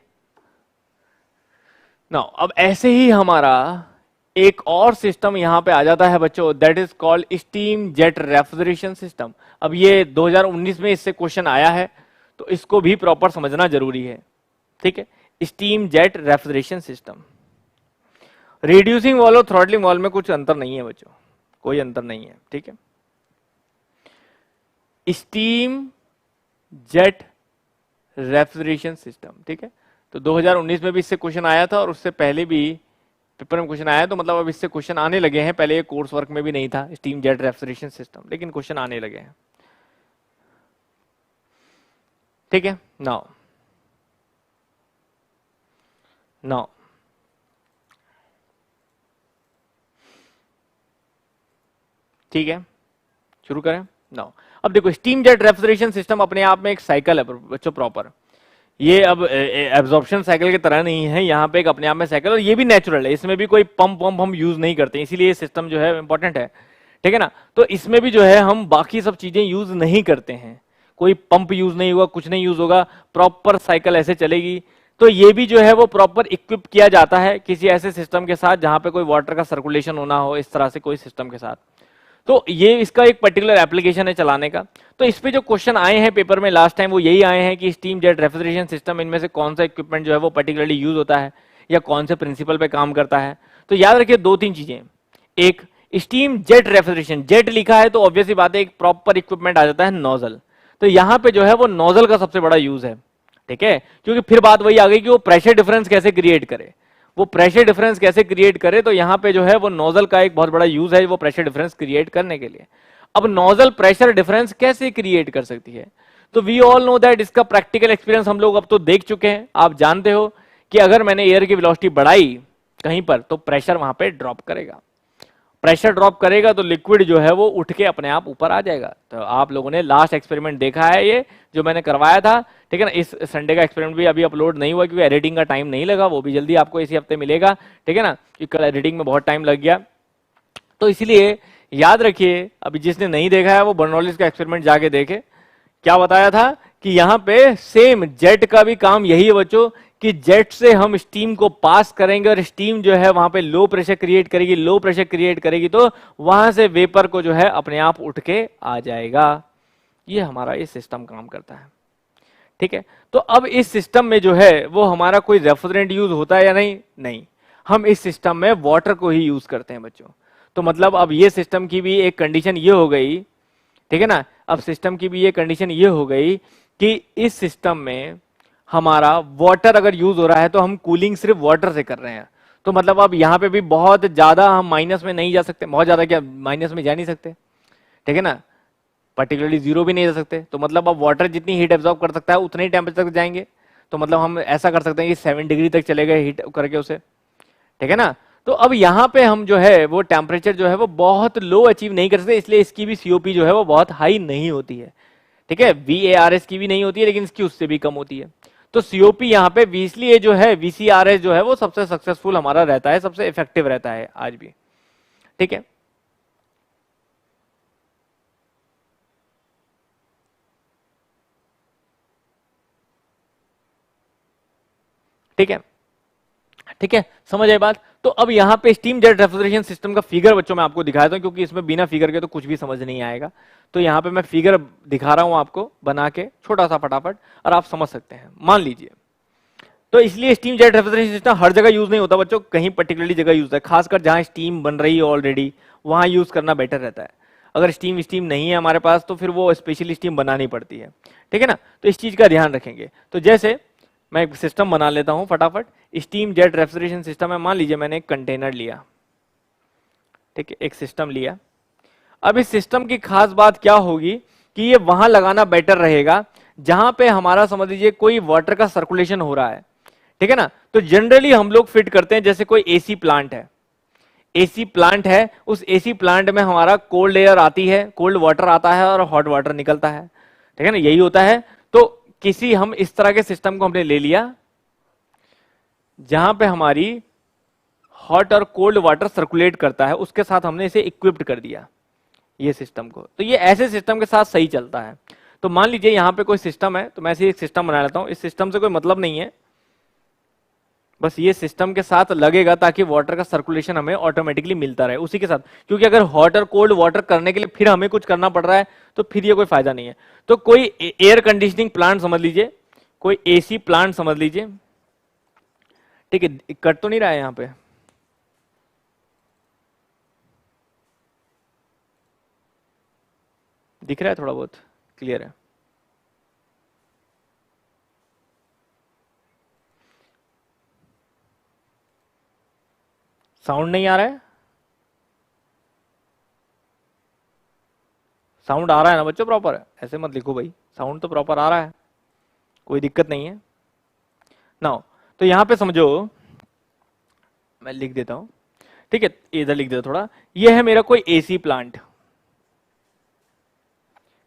नाउ अब ऐसे ही हमारा एक और सिस्टम यहां पे आ जाता है बच्चों, that is called steam jet refrigeration system. अब ये 2019 में इससे क्वेश्चन आया है, तो इसको भी प्रॉपर समझना जरूरी है, ठीक है। Steam jet refrigeration system, reducing valve और थ्रॉटलिंग वॉल्व में कुछ अंतर नहीं है बच्चों, कोई अंतर नहीं है, ठीक है। स्टीम जेट रेफ्रिजरेशन सिस्टम, ठीक है। तो 2019 में भी इससे क्वेश्चन आया था और उससे पहले भी पेपर में क्वेश्चन आया, तो मतलब अब इससे क्वेश्चन आने लगे हैं। पहले ये कोर्स वर्क में भी नहीं था स्टीम जेट रेफ्रिजरेशन सिस्टम, लेकिन क्वेश्चन आने लगे हैं, ठीक है। नाउ नाउ ठीक है, शुरू करें। नाउ अब देखो, स्टीम जेट रेफ्रिजरेशन सिस्टम अपने आप में एक साइकिल है बच्चों प्रॉपर। ये अब एब्जॉर्प्शन साइकिल की तरह नहीं है, यहाँ पे एक अपने आप में साइकिल, और ये भी नेचुरल है, इसमें भी कोई पंप वंप हम यूज नहीं करते, इसीलिए ये सिस्टम जो है इंपॉर्टेंट है, ठीक है ना। तो इसमें भी जो है हम बाकी सब चीजें यूज नहीं करते हैं, कोई पंप यूज नहीं होगा, कुछ नहीं यूज होगा, प्रॉपर साइकिल ऐसे चलेगी। तो ये भी जो है वो प्रॉपर इक्विप किया जाता है किसी ऐसे सिस्टम के साथ जहां पे कोई वाटर का सर्कुलेशन होना हो, इस तरह से कोई सिस्टम के साथ। तो ये इसका एक पर्टिकुलर एप्लीकेशन है चलाने का। तो इस पे जो क्वेश्चन आए हैं पेपर में लास्ट टाइम वो यही आए हैं कि स्टीम जेट रेफ्रिजरेशन सिस्टम, इनमें से कौन सा इक्विपमेंट जो है वो पर्टिकुलरली यूज होता है या कौन से प्रिंसिपल पे काम करता है। तो याद रखिए 2-3 चीजें, एक स्टीम जेट रेफ्रिजरेशन, जेट लिखा है तो ऑब्वियसली बात है एक प्रॉपर इक्विपमेंट आ जाता है नोजल। तो यहाँ पे जो है वो नोजल का सबसे बड़ा यूज है, ठीक है, क्योंकि फिर बात वही आ गई कि वो प्रेशर डिफरेंस कैसे क्रिएट करे, वो प्रेशर डिफरेंस कैसे क्रिएट करे। तो यहां पे जो है वो नोजल का एक बहुत बड़ा यूज है वो प्रेशर डिफरेंस क्रिएट करने के लिए। अब नोजल प्रेशर डिफरेंस कैसे क्रिएट कर सकती है, तो वी ऑल नो दैट इसका प्रैक्टिकल एक्सपीरियंस हम लोग अब तो देख चुके हैं। आप जानते हो कि अगर मैंने एयर की वेलोसिटी बढ़ाई कहीं पर तो प्रेशर वहां पे ड्रॉप करेगा, प्रेशर ड्रॉप करेगा तो लिक्विड जो है वो उठ के अपने आप ऊपर आ जाएगा। तो आप लोगों ने लास्ट एक्सपेरिमेंट देखा है ये जो मैंने करवाया था, ठीक है ना। इस संडे का एक्सपेरिमेंट भी अभी अपलोड नहीं हुआ क्योंकि एडिटिंग का टाइम नहीं लगा, वो भी जल्दी आपको इसी हफ्ते मिलेगा, ठीक है ना, क्योंकि कल एडिटिंग में बहुत टाइम लग गया। तो इसलिए याद रखिए, अभी जिसने नहीं देखा है वो बर्नौलिस का एक्सपेरिमेंट जाके देखे। क्या बताया था कि यहां पे सेम जेट का भी काम यही है बच्चों, कि जेट से हम स्टीम को पास करेंगे और स्टीम जो है वहां पे लो प्रेशर क्रिएट करेगी, लो प्रेशर क्रिएट करेगी तो वहां से वेपर को जो है अपने आप उठ के आ जाएगा। ये हमारा ये सिस्टम काम करता है, ठीक है। तो अब इस सिस्टम में जो है वो हमारा कोई रेफ्रिजरेंट यूज होता है या नहीं? नहीं, हम इस सिस्टम में वाटर को ही यूज करते हैं बच्चों। तो मतलब अब ये सिस्टम की भी एक कंडीशन ये हो गई, ठीक है ना, अब सिस्टम की भी ये कंडीशन ये हो गई कि इस सिस्टम में हमारा वाटर अगर यूज हो रहा है तो हम कूलिंग सिर्फ वाटर से कर रहे हैं। तो मतलब अब यहाँ पे भी बहुत ज्यादा हम माइनस में नहीं जा सकते, बहुत ज्यादा क्या माइनस में जा नहीं सकते, ठीक है ना, पर्टिकुलरली जीरो भी नहीं जा सकते। तो मतलब अब वाटर जितनी हीट एब्जॉर्ब कर सकता है उतने ही टेम्परेचर तक जाएंगे। तो मतलब हम ऐसा कर सकते हैं कि 7 डिग्री तक चले गए हीट करके उसे, ठीक है ना। तो अब यहाँ पे हम जो है वो टेम्परेचर जो है वो बहुत लो अचीव नहीं कर सकते, इसलिए इसकी भी सीओपी जो है वो बहुत हाई नहीं होती है, ठीक है। VARS की भी नहीं होती है लेकिन इसकी उससे भी कम होती है। तो सीओपी यहाँ पे इसलिए जो है VCRS जो है वो सबसे सक्सेसफुल हमारा रहता है, सबसे इफेक्टिव रहता है आज भी, ठीक है। ठीक है, ठीक है, समझ आई बात। तो अब यहाँ पे स्टीम जेट रेफ्रिजरेशन सिस्टम का फिगर बच्चों मैं आपको दिखाता हूँ, क्योंकि इसमें बिना फिगर के तो कुछ भी समझ नहीं आएगा। तो यहाँ पे मैं फिगर दिखा रहा हूँ आपको बना के छोटा सा फटाफट, और आप समझ सकते हैं। मान लीजिए, तो इसलिए स्टीम जेट रेफ्रिजरेशन सिस्टम हर जगह यूज नहीं होता बच्चों, कहीं पर्टिकुलरली जगह यूज है, खासकर जहां स्टीम बन रही है ऑलरेडी वहां यूज करना बेटर रहता है। अगर स्टीम स्टीम नहीं है हमारे पास तो फिर वो स्पेशली स्टीम बनानी पड़ती है, ठीक है ना। तो इस चीज का ध्यान रखेंगे। तो जैसे मैं एक सिस्टम बना लेता हूं फटाफट, स्टीम जेट रेफ्रिजरेशन सिस्टम है। मान लीजिए मैंने एक कंटेनर लिया, ठीक है, एक सिस्टम लिया। अब इस सिस्टम की खास बात क्या होगी कि ये वहां लगाना बेटर रहेगा जहां पे हमारा समझ लीजिए कोई वाटर का सर्कुलेशन हो रहा है, ठीक है ना। तो जनरली हम लोग फिट करते हैं, जैसे कोई एसी प्लांट है, एसी प्लांट है, उस एसी प्लांट में हमारा कोल्ड एयर आती है, कोल्ड वाटर आता है और हॉट वाटर निकलता है, ठीक है ना, यही होता है। तो किसी हम इस तरह के सिस्टम को हमने ले लिया जहां पे हमारी हॉट और कोल्ड वाटर सर्कुलेट करता है, उसके साथ हमने इसे इक्विप्ड कर दिया ये सिस्टम को। तो ये ऐसे सिस्टम के साथ सही चलता है। तो मान लीजिए यहां पे कोई सिस्टम है, तो मैं ऐसे एक सिस्टम बना लेता हूं। इस सिस्टम से कोई मतलब नहीं है, बस ये सिस्टम के साथ लगेगा ताकि वाटर का सर्कुलेशन हमें ऑटोमेटिकली मिलता रहे उसी के साथ। क्योंकि अगर हॉट और कोल्ड वाटर करने के लिए फिर हमें कुछ करना पड़ रहा है तो फिर ये कोई फायदा नहीं है। तो कोई एयर कंडीशनिंग प्लांट समझ लीजिए, कोई एसी प्लांट समझ लीजिए, ठीक है। कट तो नहीं रहा है यहां पे? दिख रहा है? थोड़ा बहुत क्लियर है? साउंड नहीं आ रहा है? साउंड आ रहा है ना बच्चों प्रॉपर? ऐसे मत लिखो भाई, साउंड तो प्रॉपर आ रहा है, कोई दिक्कत नहीं है ना। तो यहां पे समझो, मैं लिख देता हूं, ठीक है, इधर लिख देता थोड़ा। ये है मेरा कोई एसी प्लांट,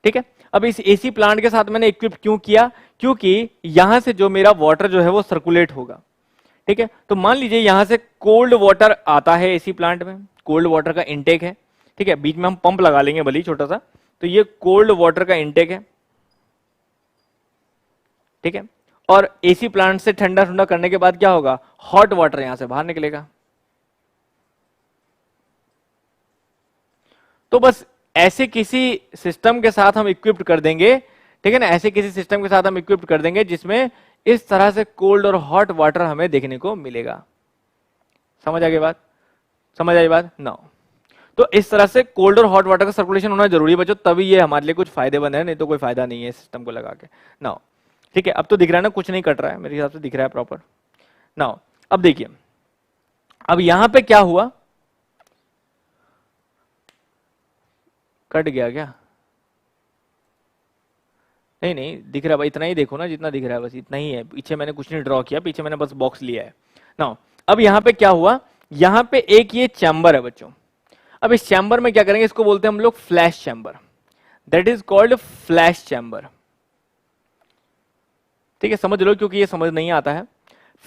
ठीक है। अब इस एसी प्लांट के साथ मैंने इक्विप क्यों किया? क्योंकि यहां से जो मेरा वाटर जो है वो सर्कुलेट होगा, ठीक है। तो मान लीजिए यहां से कोल्ड वाटर आता है एसी प्लांट में, कोल्ड वाटर का इंटेक है, ठीक है। बीच में हम पंप लगा लेंगे भले छोटा सा। तो ये कोल्ड वाटर का इंटेक है, ठीक है। और एसी प्लांट से ठंडा ठंडा करने के बाद क्या होगा? हॉट वाटर यहां से बाहर निकलेगा। तो बस ऐसे किसी सिस्टम के साथ हम इक्विप्ड कर देंगे, ठीक है ना, ऐसे किसी सिस्टम के साथ हम इक्विप्ड कर देंगे जिसमें इस तरह से कोल्ड और हॉट वाटर हमें देखने को मिलेगा। समझ आ गई बात? समझ आई बात ना? तो इस तरह से कोल्ड और हॉट वाटर का सर्कुलेशन होना जरूरी है बच्चों, तभी ये हमारे लिए कुछ फायदेमंद है, नहीं तो कोई फायदा नहीं है सिस्टम को लगा के ना। ठीक है, अब तो दिख रहा है ना, कुछ नहीं कट रहा है, मेरे हिसाब से दिख रहा है प्रॉपर ना। अब देखिए, अब यहां पे क्या हुआ? कट गया क्या? नहीं नहीं दिख रहा है भाई, इतना ही देखो ना जितना दिख रहा है, बस इतना ही है, पीछे मैंने कुछ नहीं ड्रॉ किया, पीछे मैंने बस बॉक्स लिया है ना। अब यहाँ पे क्या हुआ, यहाँ पे एक ये चैम्बर है बच्चों। अब इस चैम्बर में क्या करेंगे, इसको बोलते हैं हम लोग flash chamber, that is called flash chamber. ठीक है, समझ लो क्योंकि ये समझ नहीं आता है।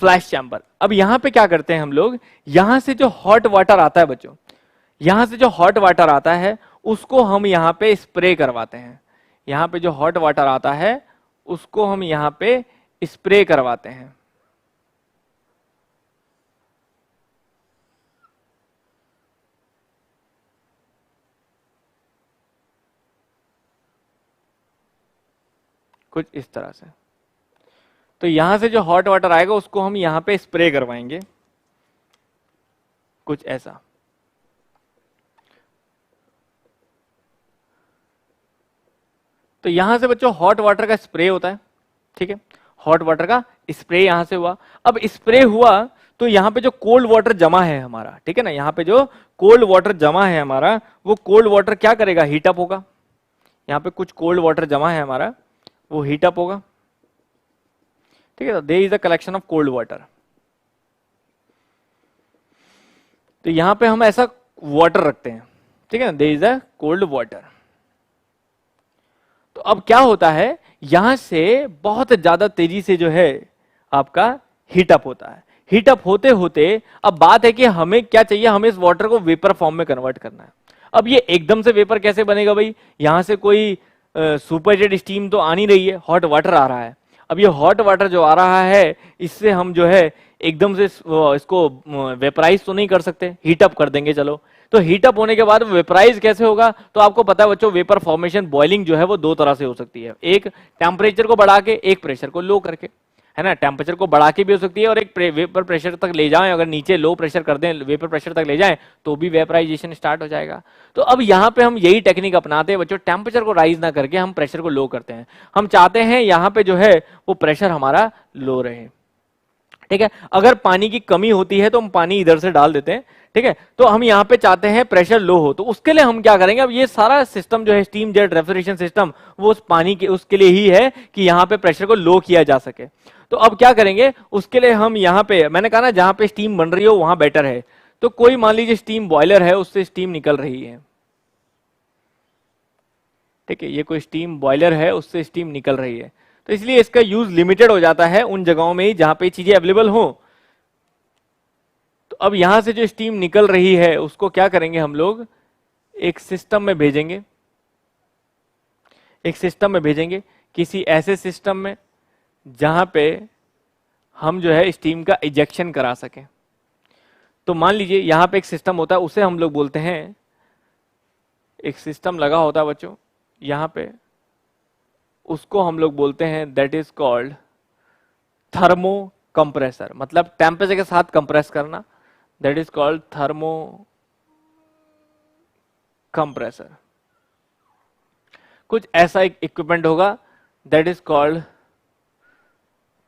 फ्लैश चैम्बर, अब यहां पे क्या करते हैं हम लोग, यहां से जो हॉट वाटर आता है बच्चों, यहां से जो हॉट वाटर आता है उसको हम यहां पे स्प्रे करवाते हैं। यहां पे जो हॉट वाटर आता है उसको हम यहां पे स्प्रे करवाते हैं। कुछ इस तरह से। तो यहां से जो हॉट वाटर आएगा उसको हम यहां पे स्प्रे करवाएंगे, कुछ ऐसा। तो यहां से बच्चों हॉट वाटर का स्प्रे होता है, ठीक है, हॉट वाटर का स्प्रे यहां से हुआ। अब स्प्रे हुआ तो यहां पे जो कोल्ड वाटर जमा है हमारा, ठीक है ना, यहां पे जो कोल्ड वाटर जमा है हमारा, वो कोल्ड वाटर क्या करेगा, हीटअप होगा। यहां पे कुछ कोल्ड वाटर जमा है हमारा, वो हीटअप होगा, ठीक है। There is a collection of cold water. तो यहां पे हम ऐसा वाटर रखते हैं, ठीक है ना, there is a cold water. तो अब क्या होता है, यहां से बहुत ज्यादा तेजी से जो है आपका हीटअप होता है। हीटअप होते होते अब बात है कि हमें क्या चाहिए, हमें इस वाटर को वेपर फॉर्म में कन्वर्ट करना है। अब ये एकदम से वेपर कैसे बनेगा भाई, यहां से कोई सुपरजेट स्टीम तो आ नहीं रही है, हॉट वाटर आ रहा है। अब ये हॉट वाटर जो आ रहा है इससे हम जो है एकदम से इसको वेपराइज तो नहीं कर सकते, हीटअप कर देंगे चलो। तो हीटअप होने के बाद वेपराइज कैसे होगा, तो आपको पता है बच्चों वेपर फॉर्मेशन बॉइलिंग जो है वो दो तरह से हो सकती है, एक टेम्परेचर को बढ़ा के, एक प्रेशर को लो करके, है ना। टेम्परेचर को बढ़ा के भी हो सकती है और एक वेपर प्रेशर तक ले जाएं, अगर नीचे लो प्रेशर कर दें, वेपर प्रेशर तक ले जाएं तो भी वेपराइजेशन स्टार्ट हो जाएगा। तो अब यहाँ पे हम यही टेक्निक अपनाते हैं बच्चों, टेम्परेचर को राइज ना करके हम प्रेशर को लो करते हैं। हम चाहते हैं यहाँ पे जो है वो प्रेशर हमारा लो रहे, ठीक है। अगर पानी की कमी होती है तो हम पानी इधर से डाल देते हैं, ठीक है। तो हम यहाँ पे चाहते हैं प्रेशर लो हो, तो उसके लिए हम क्या करेंगे, अब ये सारा सिस्टम जो है स्टीम जेट रेफ्रिजरेशन सिस्टम, वो उस पानी के उसके लिए ही है कि यहाँ पे प्रेशर को लो किया जा सके। तो अब क्या करेंगे, उसके लिए हम यहाँ पे, मैंने कहा ना जहां पे स्टीम बन रही हो वहां बेटर है। तो कोई मान लीजिए स्टीम बॉयलर है, उससे स्टीम निकल रही है, ठीक है, ये कोई स्टीम बॉयलर है उससे स्टीम निकल रही है। तो इसलिए इसका यूज लिमिटेड हो जाता है उन जगहों में ही जहां पे चीजें अवेलेबल हो। तो अब यहां से जो स्टीम निकल रही है उसको क्या करेंगे हम लोग, एक सिस्टम में भेजेंगे, एक सिस्टम में भेजेंगे, किसी ऐसे सिस्टम में जहां पे हम जो है स्टीम का इजेक्शन करा सकें। तो मान लीजिए यहां पे एक सिस्टम होता है, उसे हम लोग बोलते हैं, एक सिस्टम लगा होता है बच्चों यहां पे, उसको हम लोग बोलते हैं that is called thermo compressor, मतलब टेम्परेचर के साथ कंप्रेस करना, that is called thermo compressor. कुछ ऐसा एक इक्विपमेंट होगा that is called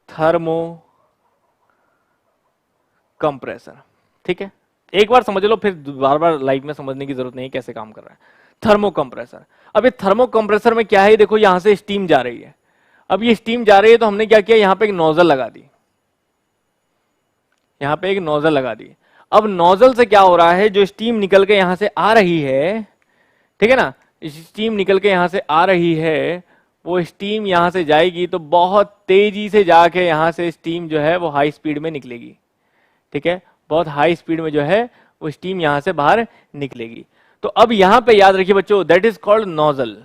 thermo compressor, ठीक है। एक बार समझ लो, फिर बार बार लाइव में समझने की जरूरत नहीं कैसे काम कर रहा है थर्मो कंप्रेसर। अब ये थर्मो कंप्रेसर में क्या है, देखो यहां से स्टीम जा रही है। अब ये स्टीम जा रही है तो हमने क्या किया, यहां पे एक नोजल लगा दी, यहां पे एक नोजल लगा दी। अब नोजल से क्या हो रहा है, जो स्टीम निकल के यहां से आ रही है, ठीक है ना, स्टीम निकल के यहां से आ रही है, वो स्टीम यहां से जाएगी तो बहुत तेजी से जाके यहां से स्टीम जो है वो हाई स्पीड में निकलेगी, ठीक है, बहुत हाई स्पीड में जो है वो स्टीम यहां से बाहर निकलेगी। तो अब यहां पे याद रखिए बच्चों, that is called nozzle,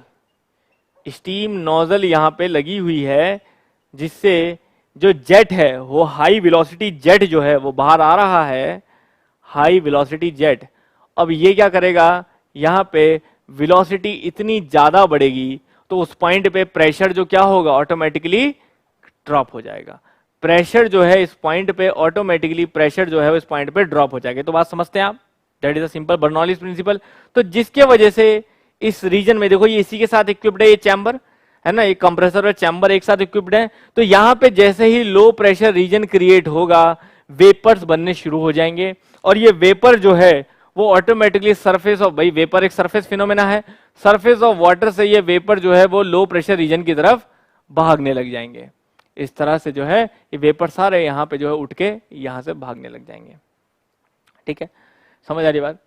steam nozzle यहां पे लगी हुई है, जिससे जो जेट है वो हाई वेलोसिटी जेट जो है वो बाहर आ रहा है, हाई वेलोसिटी जेट। अब ये क्या करेगा, यहां पे वेलोसिटी इतनी ज्यादा बढ़ेगी तो उस पॉइंट पे प्रेशर जो क्या होगा, ऑटोमेटिकली ड्रॉप हो जाएगा। प्रेशर जो है इस पॉइंट पे ऑटोमेटिकली प्रेशर जो है इस पॉइंट पे ड्रॉप हो जाएगा। तो बात समझते हैं आप, that is a simple Bernoulli's principle. तो जिसके वजह से इस रीजन में देखो ये इसी के साथ इक्विप्ड है, ये चैम्बर है ना, ये कंप्रेसर और चैम्बर एक साथ इक्विप्ड है। तो यहां पे जैसे ही लो प्रेशर रीजन क्रिएट होगा, वेपर्स बनने शुरू हो जाएंगे, और ये वेपर जो है वो ऑटोमेटिकली सरफेस ऑफ, भाई वेपर एक सरफेस फिनोमेना है, सरफेस ऑफ वाटर से ये वेपर जो है वो लो प्रेशर रीजन की तरफ भागने लग जाएंगे। इस तरह से जो है ये वेपर सारे यहाँ पे जो है उठ के यहाँ से भागने लग जाएंगे। ठीक है, समझ आ रही बात?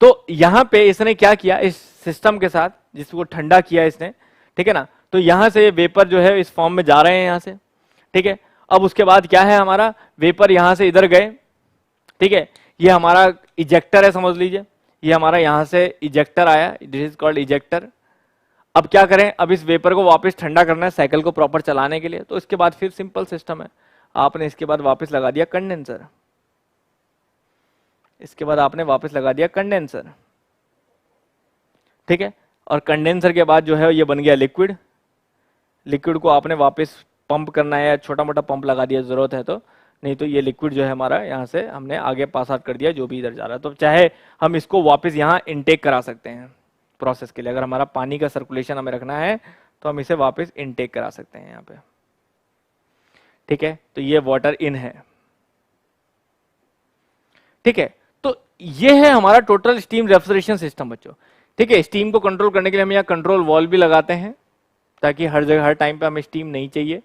तो यहाँ पे इसने क्या किया इस सिस्टम के साथ, जिसको ठंडा किया इसने, ठीक है ना, तो यहाँ से वेपर जो है इस फॉर्म में जा रहे हैं यहाँ से। ठीक है, अब उसके बाद क्या है, हमारा वेपर यहाँ से इधर गए। ठीक है, ये हमारा इजेक्टर है, समझ लीजिए, ये हमारा यहाँ से इजेक्टर आया, दिस इज कॉल्ड इजेक्टर। अब क्या करें, अब इस वेपर को वापस ठंडा करना है साइकिल को प्रॉपर चलाने के लिए, तो इसके बाद फिर सिंपल सिस्टम है, आपने इसके बाद वापस लगा दिया कंडेंसर, इसके बाद आपने वापस लगा दिया कंडेंसर। ठीक है, और कंडेंसर के बाद जो है ये बन गया लिक्विड। लिक्विड को आपने वापस पंप करना है, या छोटा मोटा पंप लगा दिया जरूरत है तो, नहीं तो ये लिक्विड जो है हमारा यहाँ से हमने आगे पास आउट कर दिया जो भी इधर जा रहा है। तो चाहे हम इसको वापस यहाँ इनटेक करा सकते हैं प्रोसेस के लिए, अगर हमारा पानी का सर्कुलेशन हमें रखना है तो हम इसे वापस इनटेक करा सकते हैं यहाँ पे। ठीक है, तो ये वाटर इन है। ठीक है, तो ये है हमारा टोटल स्टीम रेफ्रिजरेशन सिस्टम बच्चों। ठीक है, स्टीम को कंट्रोल करने के लिए हम यहाँ कंट्रोल वॉल्व भी लगाते हैं, ताकि हर जगह हर टाइम पे हमें स्टीम नहीं चाहिए।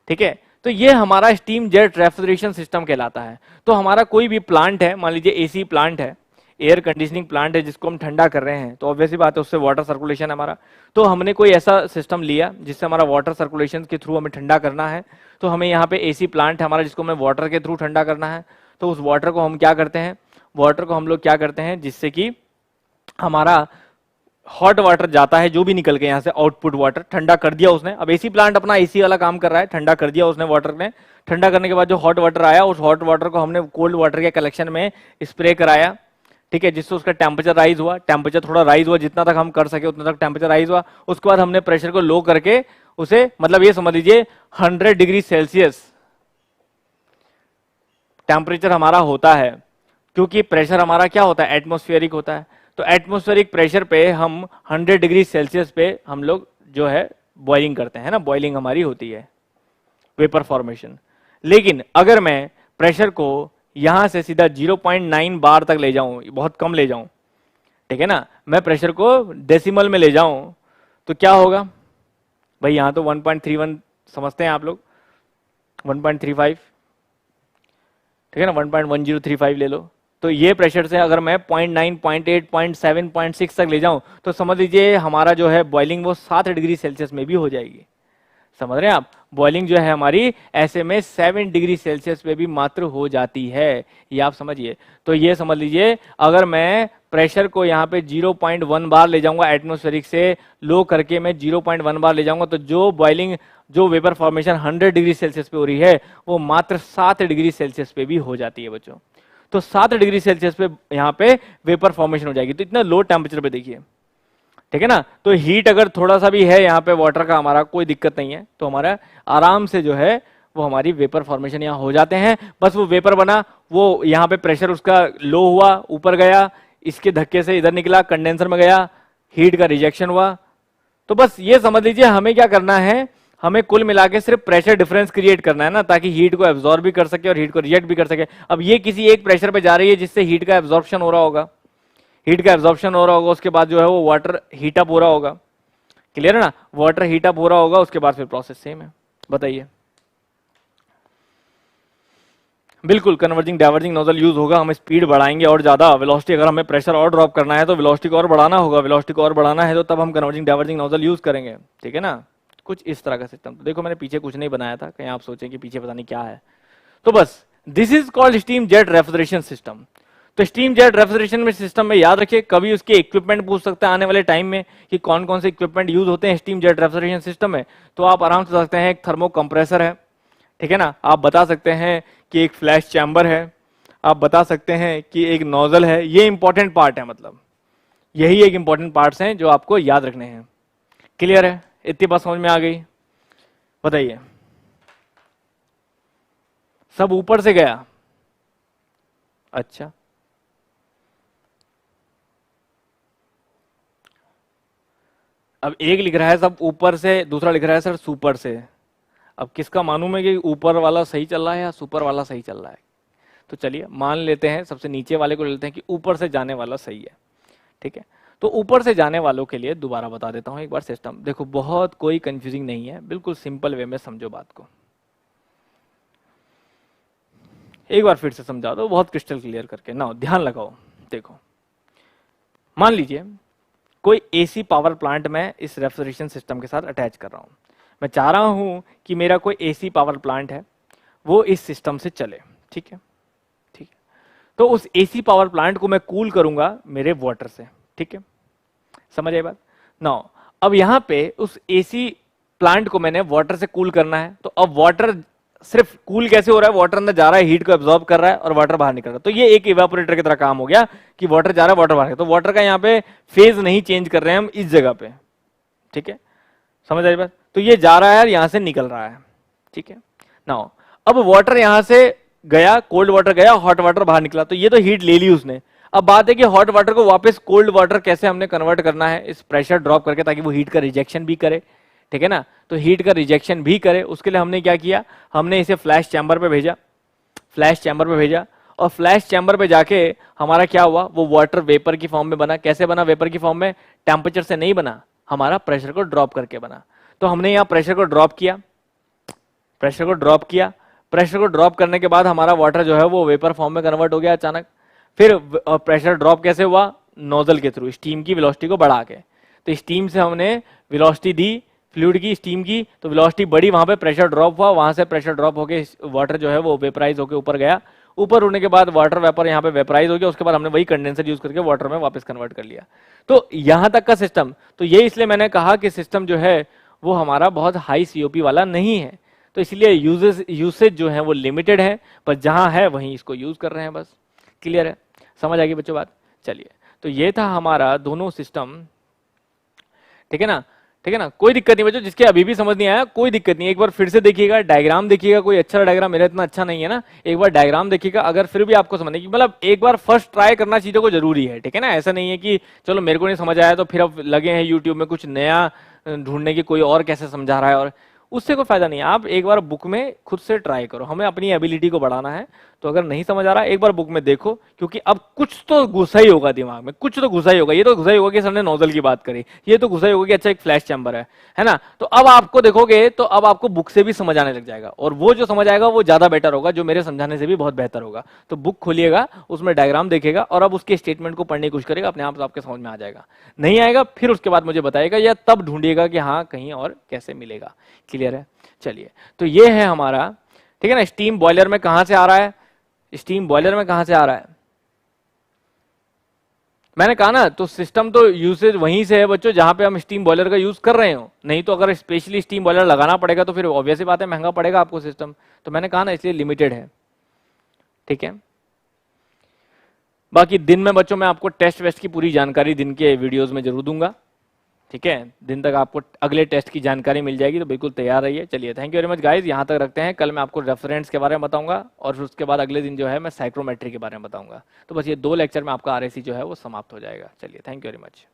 ठीक है, तो ये हमारा स्टीम जेट रेफ्रिजरेशन सिस्टम कहलाता है। तो हमारा कोई भी प्लांट है, मान लीजिए एसी प्लांट है, एयर कंडीशनिंग प्लांट है, जिसको हम ठंडा कर रहे हैं, तो ऑब्वियसली बात है उससे वाटर सर्कुलेशन है हमारा। तो हमने कोई ऐसा सिस्टम लिया जिससे हमारा वाटर सर्कुलेशन के थ्रू हमें ठंडा करना है। तो हमें यहाँ पे एसी प्लांट है हमारा, जिसको हमें वाटर के थ्रू ठंडा करना है। तो उस वाटर को हम क्या करते हैं, वाटर को हम लोग क्या करते हैं, जिससे कि हमारा हॉट वाटर जाता है, जो भी निकल के यहाँ से आउटपुट वाटर ठंडा कर दिया उसने। अब एसी प्लांट अपना एसी वाला काम कर रहा है, ठंडा कर दिया उसने वाटर ने। ठंडा करने के बाद जो हॉट वाटर आया, उस हॉट वाटर को हमने कोल्ड वाटर के कलेक्शन में स्प्रे कराया। ठीक है, जिससे उसका टेम्परेचर राइज हुआ, टेम्परेचर थोड़ा राइज हुआ, जितना तक हम कर सके उतना तक टेम्परेचर राइज हुआ। उसके बाद हमने प्रेशर को लो करके उसे, मतलब ये समझ लीजिए 100 डिग्री सेल्सियस टेम्परेचर हमारा होता है, क्योंकि प्रेशर हमारा क्या होता है, एटमॉस्फेरिक होता है। तो एटमॉस्फेरिक प्रेशर पे हम 100 डिग्री सेल्सियस पे हम लोग जो है बॉइलिंग करते हैं ना, बॉइलिंग हमारी होती है, वेपर फॉर्मेशन। लेकिन अगर मैं प्रेशर को यहां से सीधा 0.9 बार तक ले जाऊं, बहुत कम ले जाऊं, ठीक है ना, मैं प्रेशर को डेसिमल में ले जाऊं, तो क्या होगा भाई, यहां तो 1.31 समझते हैं आप लोग, 1.35, ठीक है ना, 1.1035 ले लो। तो ये प्रेशर से अगर मैं 0.9, 0.8, 0.7, 0.6 तक ले जाऊं, तो समझ लीजिए हमारा जो है बॉइलिंग वो 7 डिग्री सेल्सियस में भी हो जाएगी। समझ रहे हैं आप, बॉइलिंग जो है हमारी ऐसे में 7 डिग्री सेल्सियस पे भी मात्र हो जाती है, ये आप समझिए। तो ये समझ लीजिए अगर मैं प्रेशर को यहाँ पे 0.1 बार ले जाऊंगा, एटमॉस्फेरिक से लो करके मैं 0.1 बार ले जाऊंगा, तो जो बॉइलिंग, जो वेपर फॉर्मेशन 100 डिग्री सेल्सियस पे हो रही है, वो मात्र 7 डिग्री सेल्सियस पे भी हो जाती है बच्चों। तो 7 डिग्री सेल्सियस पे यहाँ पे वेपर फॉर्मेशन हो जाएगी। तो इतना लो टेम्परेचर पे देखिए, ठीक है ना। तो हीट अगर थोड़ा सा भी है यहाँ पे वाटर का, हमारा कोई दिक्कत नहीं है, तो हमारा आराम से जो है वो हमारी वेपर फॉर्मेशन यहाँ हो जाते हैं। बस वो वेपर बना, वो यहाँ पे प्रेशर उसका लो हुआ, ऊपर गया, इसके धक्के से इधर निकला, कंडेंसर में गया, हीट का रिजेक्शन हुआ। तो बस ये समझ लीजिए हमें क्या करना है, हमें कुल मिला के सिर्फ प्रेशर डिफरेंस क्रिएट करना है ना, ताकि हीट को एब्जॉर्ब भी कर सके और हीट को रिजेक्ट भी कर सके। अब ये किसी एक प्रेशर पे जा रही है जिससे हीट का एब्जॉर्प्शन हो रहा होगा, हीट का एब्जॉर्प्शन हो रहा होगा, उसके बाद जो है वो वाटर हीट अप हो रहा होगा। क्लियर है ना, वाटर हीट अप हो रहा होगा, उसके बाद फिर प्रोसेस सेम है। बताइए, बिल्कुल कन्वर्जिंग डाइवर्जिंग नोजल यूज होगा, हम स्पीड बढ़ाएंगे और ज्यादा वेलोसिटी, अगर हमें प्रेशर और ड्रॉप करना है तो वेलोसिटी को और बढ़ाना होगा, वेलोसिटी को और बढ़ाना है तो तब हम कन्वर्जिंग डाइवर्जिंग नोजल यूज करेंगे। ठीक है ना, कुछ इस तरह का सिस्टम। तो देखो मैंने पीछे कुछ नहीं बनाया था, कहीं आप सोचें कि पीछे पता नहीं क्या है। तो बस this is called steam jet refrigeration system. तो स्टीम जेट रेफ्रिजरेशन में सिस्टम में याद रखिए, कभी उसके इक्विपमेंट पूछ सकता है आने वाले टाइम में कि कौन कौन से इक्विपमेंट यूज होते हैं स्टीम जेट रेफ्रिजरेशन सिस्टम में। तो आप आराम से सकते हैं एक थर्मो कंप्रेसर है, ठीक है ना, आप बता सकते हैं कि एक फ्लैश चैम्बर है, आप बता सकते हैं कि एक नोजल है। ये इंपॉर्टेंट पार्ट है, मतलब यही एक इंपॉर्टेंट पार्ट्स हैं जो आपको याद रखने हैं। क्लियर है, इतनी बात समझ में आ गई? बताइए, सब ऊपर से गया, अच्छा अब एक लिख रहा है सब ऊपर से, दूसरा लिख रहा है सर सुपर से। अब किसका मालूम है कि ऊपर वाला सही चल रहा है या सुपर वाला सही चल रहा है? तो चलिए मान लेते हैं सबसे नीचे वाले को लेते हैं कि ऊपर से जाने वाला सही है, ठीक है। तो ऊपर से जाने वालों के लिए दोबारा बता देता हूं एक बार सिस्टम। देखो बहुत कोई कंफ्यूजिंग नहीं है, बिल्कुल सिंपल वे में समझो बात को। एक बार फिर से समझा दो बहुत क्रिस्टल क्लियर करके ना, ध्यान लगाओ। देखो मान लीजिए कोई एसी पावर प्लांट मैं इस रेफ्रिजरेशन सिस्टम के साथ अटैच कर रहा हूं। मैं चाह रहा हूं कि मेरा कोई एसी पावर प्लांट है वो इस सिस्टम से चले, ठीक है, ठीक है। तो उस एसी पावर प्लांट को मैं कूल करूंगा मेरे वाटर से, ठीक है, समझ आई बात। नाउ अब यहां पे उस एसी प्लांट को मैंने वाटर से कूल करना है, तो अब वाटर सिर्फ कूल कैसे हो रहा है, वाटर अंदर जा रहा है, हीट को एब्जॉर्ब कर रहा है और वाटर बाहर निकल रहा है। तो ये एक इवेपोरेटर की तरह काम हो गया कि वाटर जा रहा है वाटर बाहर, तो वाटर का यहाँ पे फेज नहीं चेंज कर रहे हैं हम इस जगह पे, ठीक है, समझ आई बात। तो ये जा रहा है और यहां से निकल रहा है, ठीक है। नाउ अब वाटर यहां से गया, कोल्ड वाटर गया, हॉट वाटर बाहर निकला, तो ये तो हीट ले ली उसने। अब बात है कि हॉट वाटर को वापस कोल्ड वाटर कैसे हमने कन्वर्ट करना है इस प्रेशर ड्रॉप करके, ताकि वो हीट का रिजेक्शन भी करे, ठीक है ना। तो हीट का रिजेक्शन भी करे, उसके लिए हमने क्या किया, हमने इसे फ्लैश चैम्बर पे भेजा, फ्लैश चैम्बर पे भेजा, और फ्लैश चैम्बर पे जाके हमारा क्या हुआ, वो वाटर वेपर की फॉर्म में बना। कैसे बना वेपर की फॉर्म में, टेम्परेचर से नहीं बना, हमारा प्रेशर को ड्रॉप करके बना। तो हमने यहाँ प्रेशर को ड्रॉप किया, प्रेशर को ड्रॉप किया, प्रेशर को ड्रॉप करने के बाद हमारा वाटर जो है वो वेपर फॉर्म में कन्वर्ट हो गया अचानक। फिर प्रेशर ड्रॉप कैसे हुआ, नोजल के थ्रू, स्टीम की वेलोसिटी को बढ़ा के। तो स्टीम से हमने वेलोसिटी दी फ्लूइड की, स्टीम की, तो वेलोसिटी बढ़ी, वहां पे प्रेशर ड्रॉप हुआ, वहां से प्रेशर ड्रॉप होके वाटर जो है वो वेपराइज होकर ऊपर गया। ऊपर उड़ने के बाद वाटर वेपर यहाँ पे वेपराइज हो गया, उसके बाद हमने वही कंडेंसर यूज करके वाटर में वापस कन्वर्ट कर लिया। तो यहां तक का सिस्टम, तो ये इसलिए मैंने कहा कि सिस्टम जो है वो हमारा बहुत हाई सीओपी वाला नहीं है, तो इसलिए यूसेज जो है वो लिमिटेड है, पर जहां है वहीं इसको यूज कर रहे हैं बस। क्लियर है, समझ आ गई बच्चों बात। चलिए, तो ये था हमारा दोनों सिस्टम, ठीक है ना, ठीक है ना। कोई दिक्कत नहीं बच्चों, जिसके अभी भी समझ नहीं आया कोई दिक्कत नहीं, एक बार फिर से देखिएगा, डायग्राम देखिएगा, कोई अच्छा डायग्राम, मेरा इतना अच्छा नहीं है ना, एक बार डायग्राम देखिएगा, अगर फिर भी आपको समझने की, मतलब एक बार फर्स्ट ट्राई करना चीजों को जरूरी है, ठीक है ना। ऐसा नहीं है कि चलो मेरे को नहीं समझ आया तो फिर अब लगे हैं यूट्यूब में कुछ नया ढूंढने की, कोई और कैसे समझा रहा है, और उससे कोई फायदा नहीं है। आप एक बार बुक में खुद से ट्राई करो, हमें अपनी एबिलिटी को बढ़ाना है। तो अगर नहीं समझ आ रहा एक बार बुक में देखो, क्योंकि अब कुछ तो घुसा ही होगा दिमाग में, कुछ तो घुसा ही होगा। ये तो घुसा ही होगा कि सर ने नोजल की बात करी, ये तो घुसा ही होगा कि अच्छा एक फ्लैश चैम्बर है ना। तो अब आपको देखोगे तो अब आपको बुक से भी समझ आने लग जाएगा, और वो जो समझ आएगा वो ज्यादा बेटर होगा, जो मेरे समझाने से भी बहुत बेहतर होगा। तो बुक खोलिएगा, उसमें डायग्राम देखेगा और अब उसके स्टेटमेंट को पढ़ने की कोशिश करेगा, अपने आप आपके समझ में आ जाएगा। नहीं आएगा फिर उसके बाद मुझे बताएगा, या तब ढूंढिएगा कि हाँ कहीं और कैसे मिलेगा। क्लियर है, चलिए। तो ये है हमारा, ठीक है ना। स्टीम बॉयलर में कहां से आ रहा है, स्टीम बॉयलर में कहां से आ रहा है, मैंने कहा ना, तो सिस्टम तो यूसेज वहीं से है बच्चों जहां पे हम स्टीम बॉयलर का यूज कर रहे हो। नहीं तो अगर स्पेशली स्टीम बॉयलर लगाना पड़ेगा तो फिर ऑब्वियस बात है महंगा पड़ेगा आपको सिस्टम। तो मैंने कहा ना इसलिए लिमिटेड है, ठीक है। बाकी दिन में बच्चों मैं आपको टेस्ट वेस्ट की पूरी जानकारी दिन के वीडियोस में जरूर दूंगा, ठीक है। दिन तक आपको अगले टेस्ट की जानकारी मिल जाएगी, तो बिल्कुल तैयार रहिए। चलिए, thank you very much guys, यहाँ तक रखते हैं। कल मैं आपको रेफरेंस के बारे में बताऊंगा और फिर उसके बाद अगले दिन जो है मैं साइक्रोमेट्री के बारे में बताऊंगा। तो बस ये 2 लेक्चर में आपका आरएसी जो है वो समाप्त हो जाएगा। चलिए, थैंक यू वेरी मच।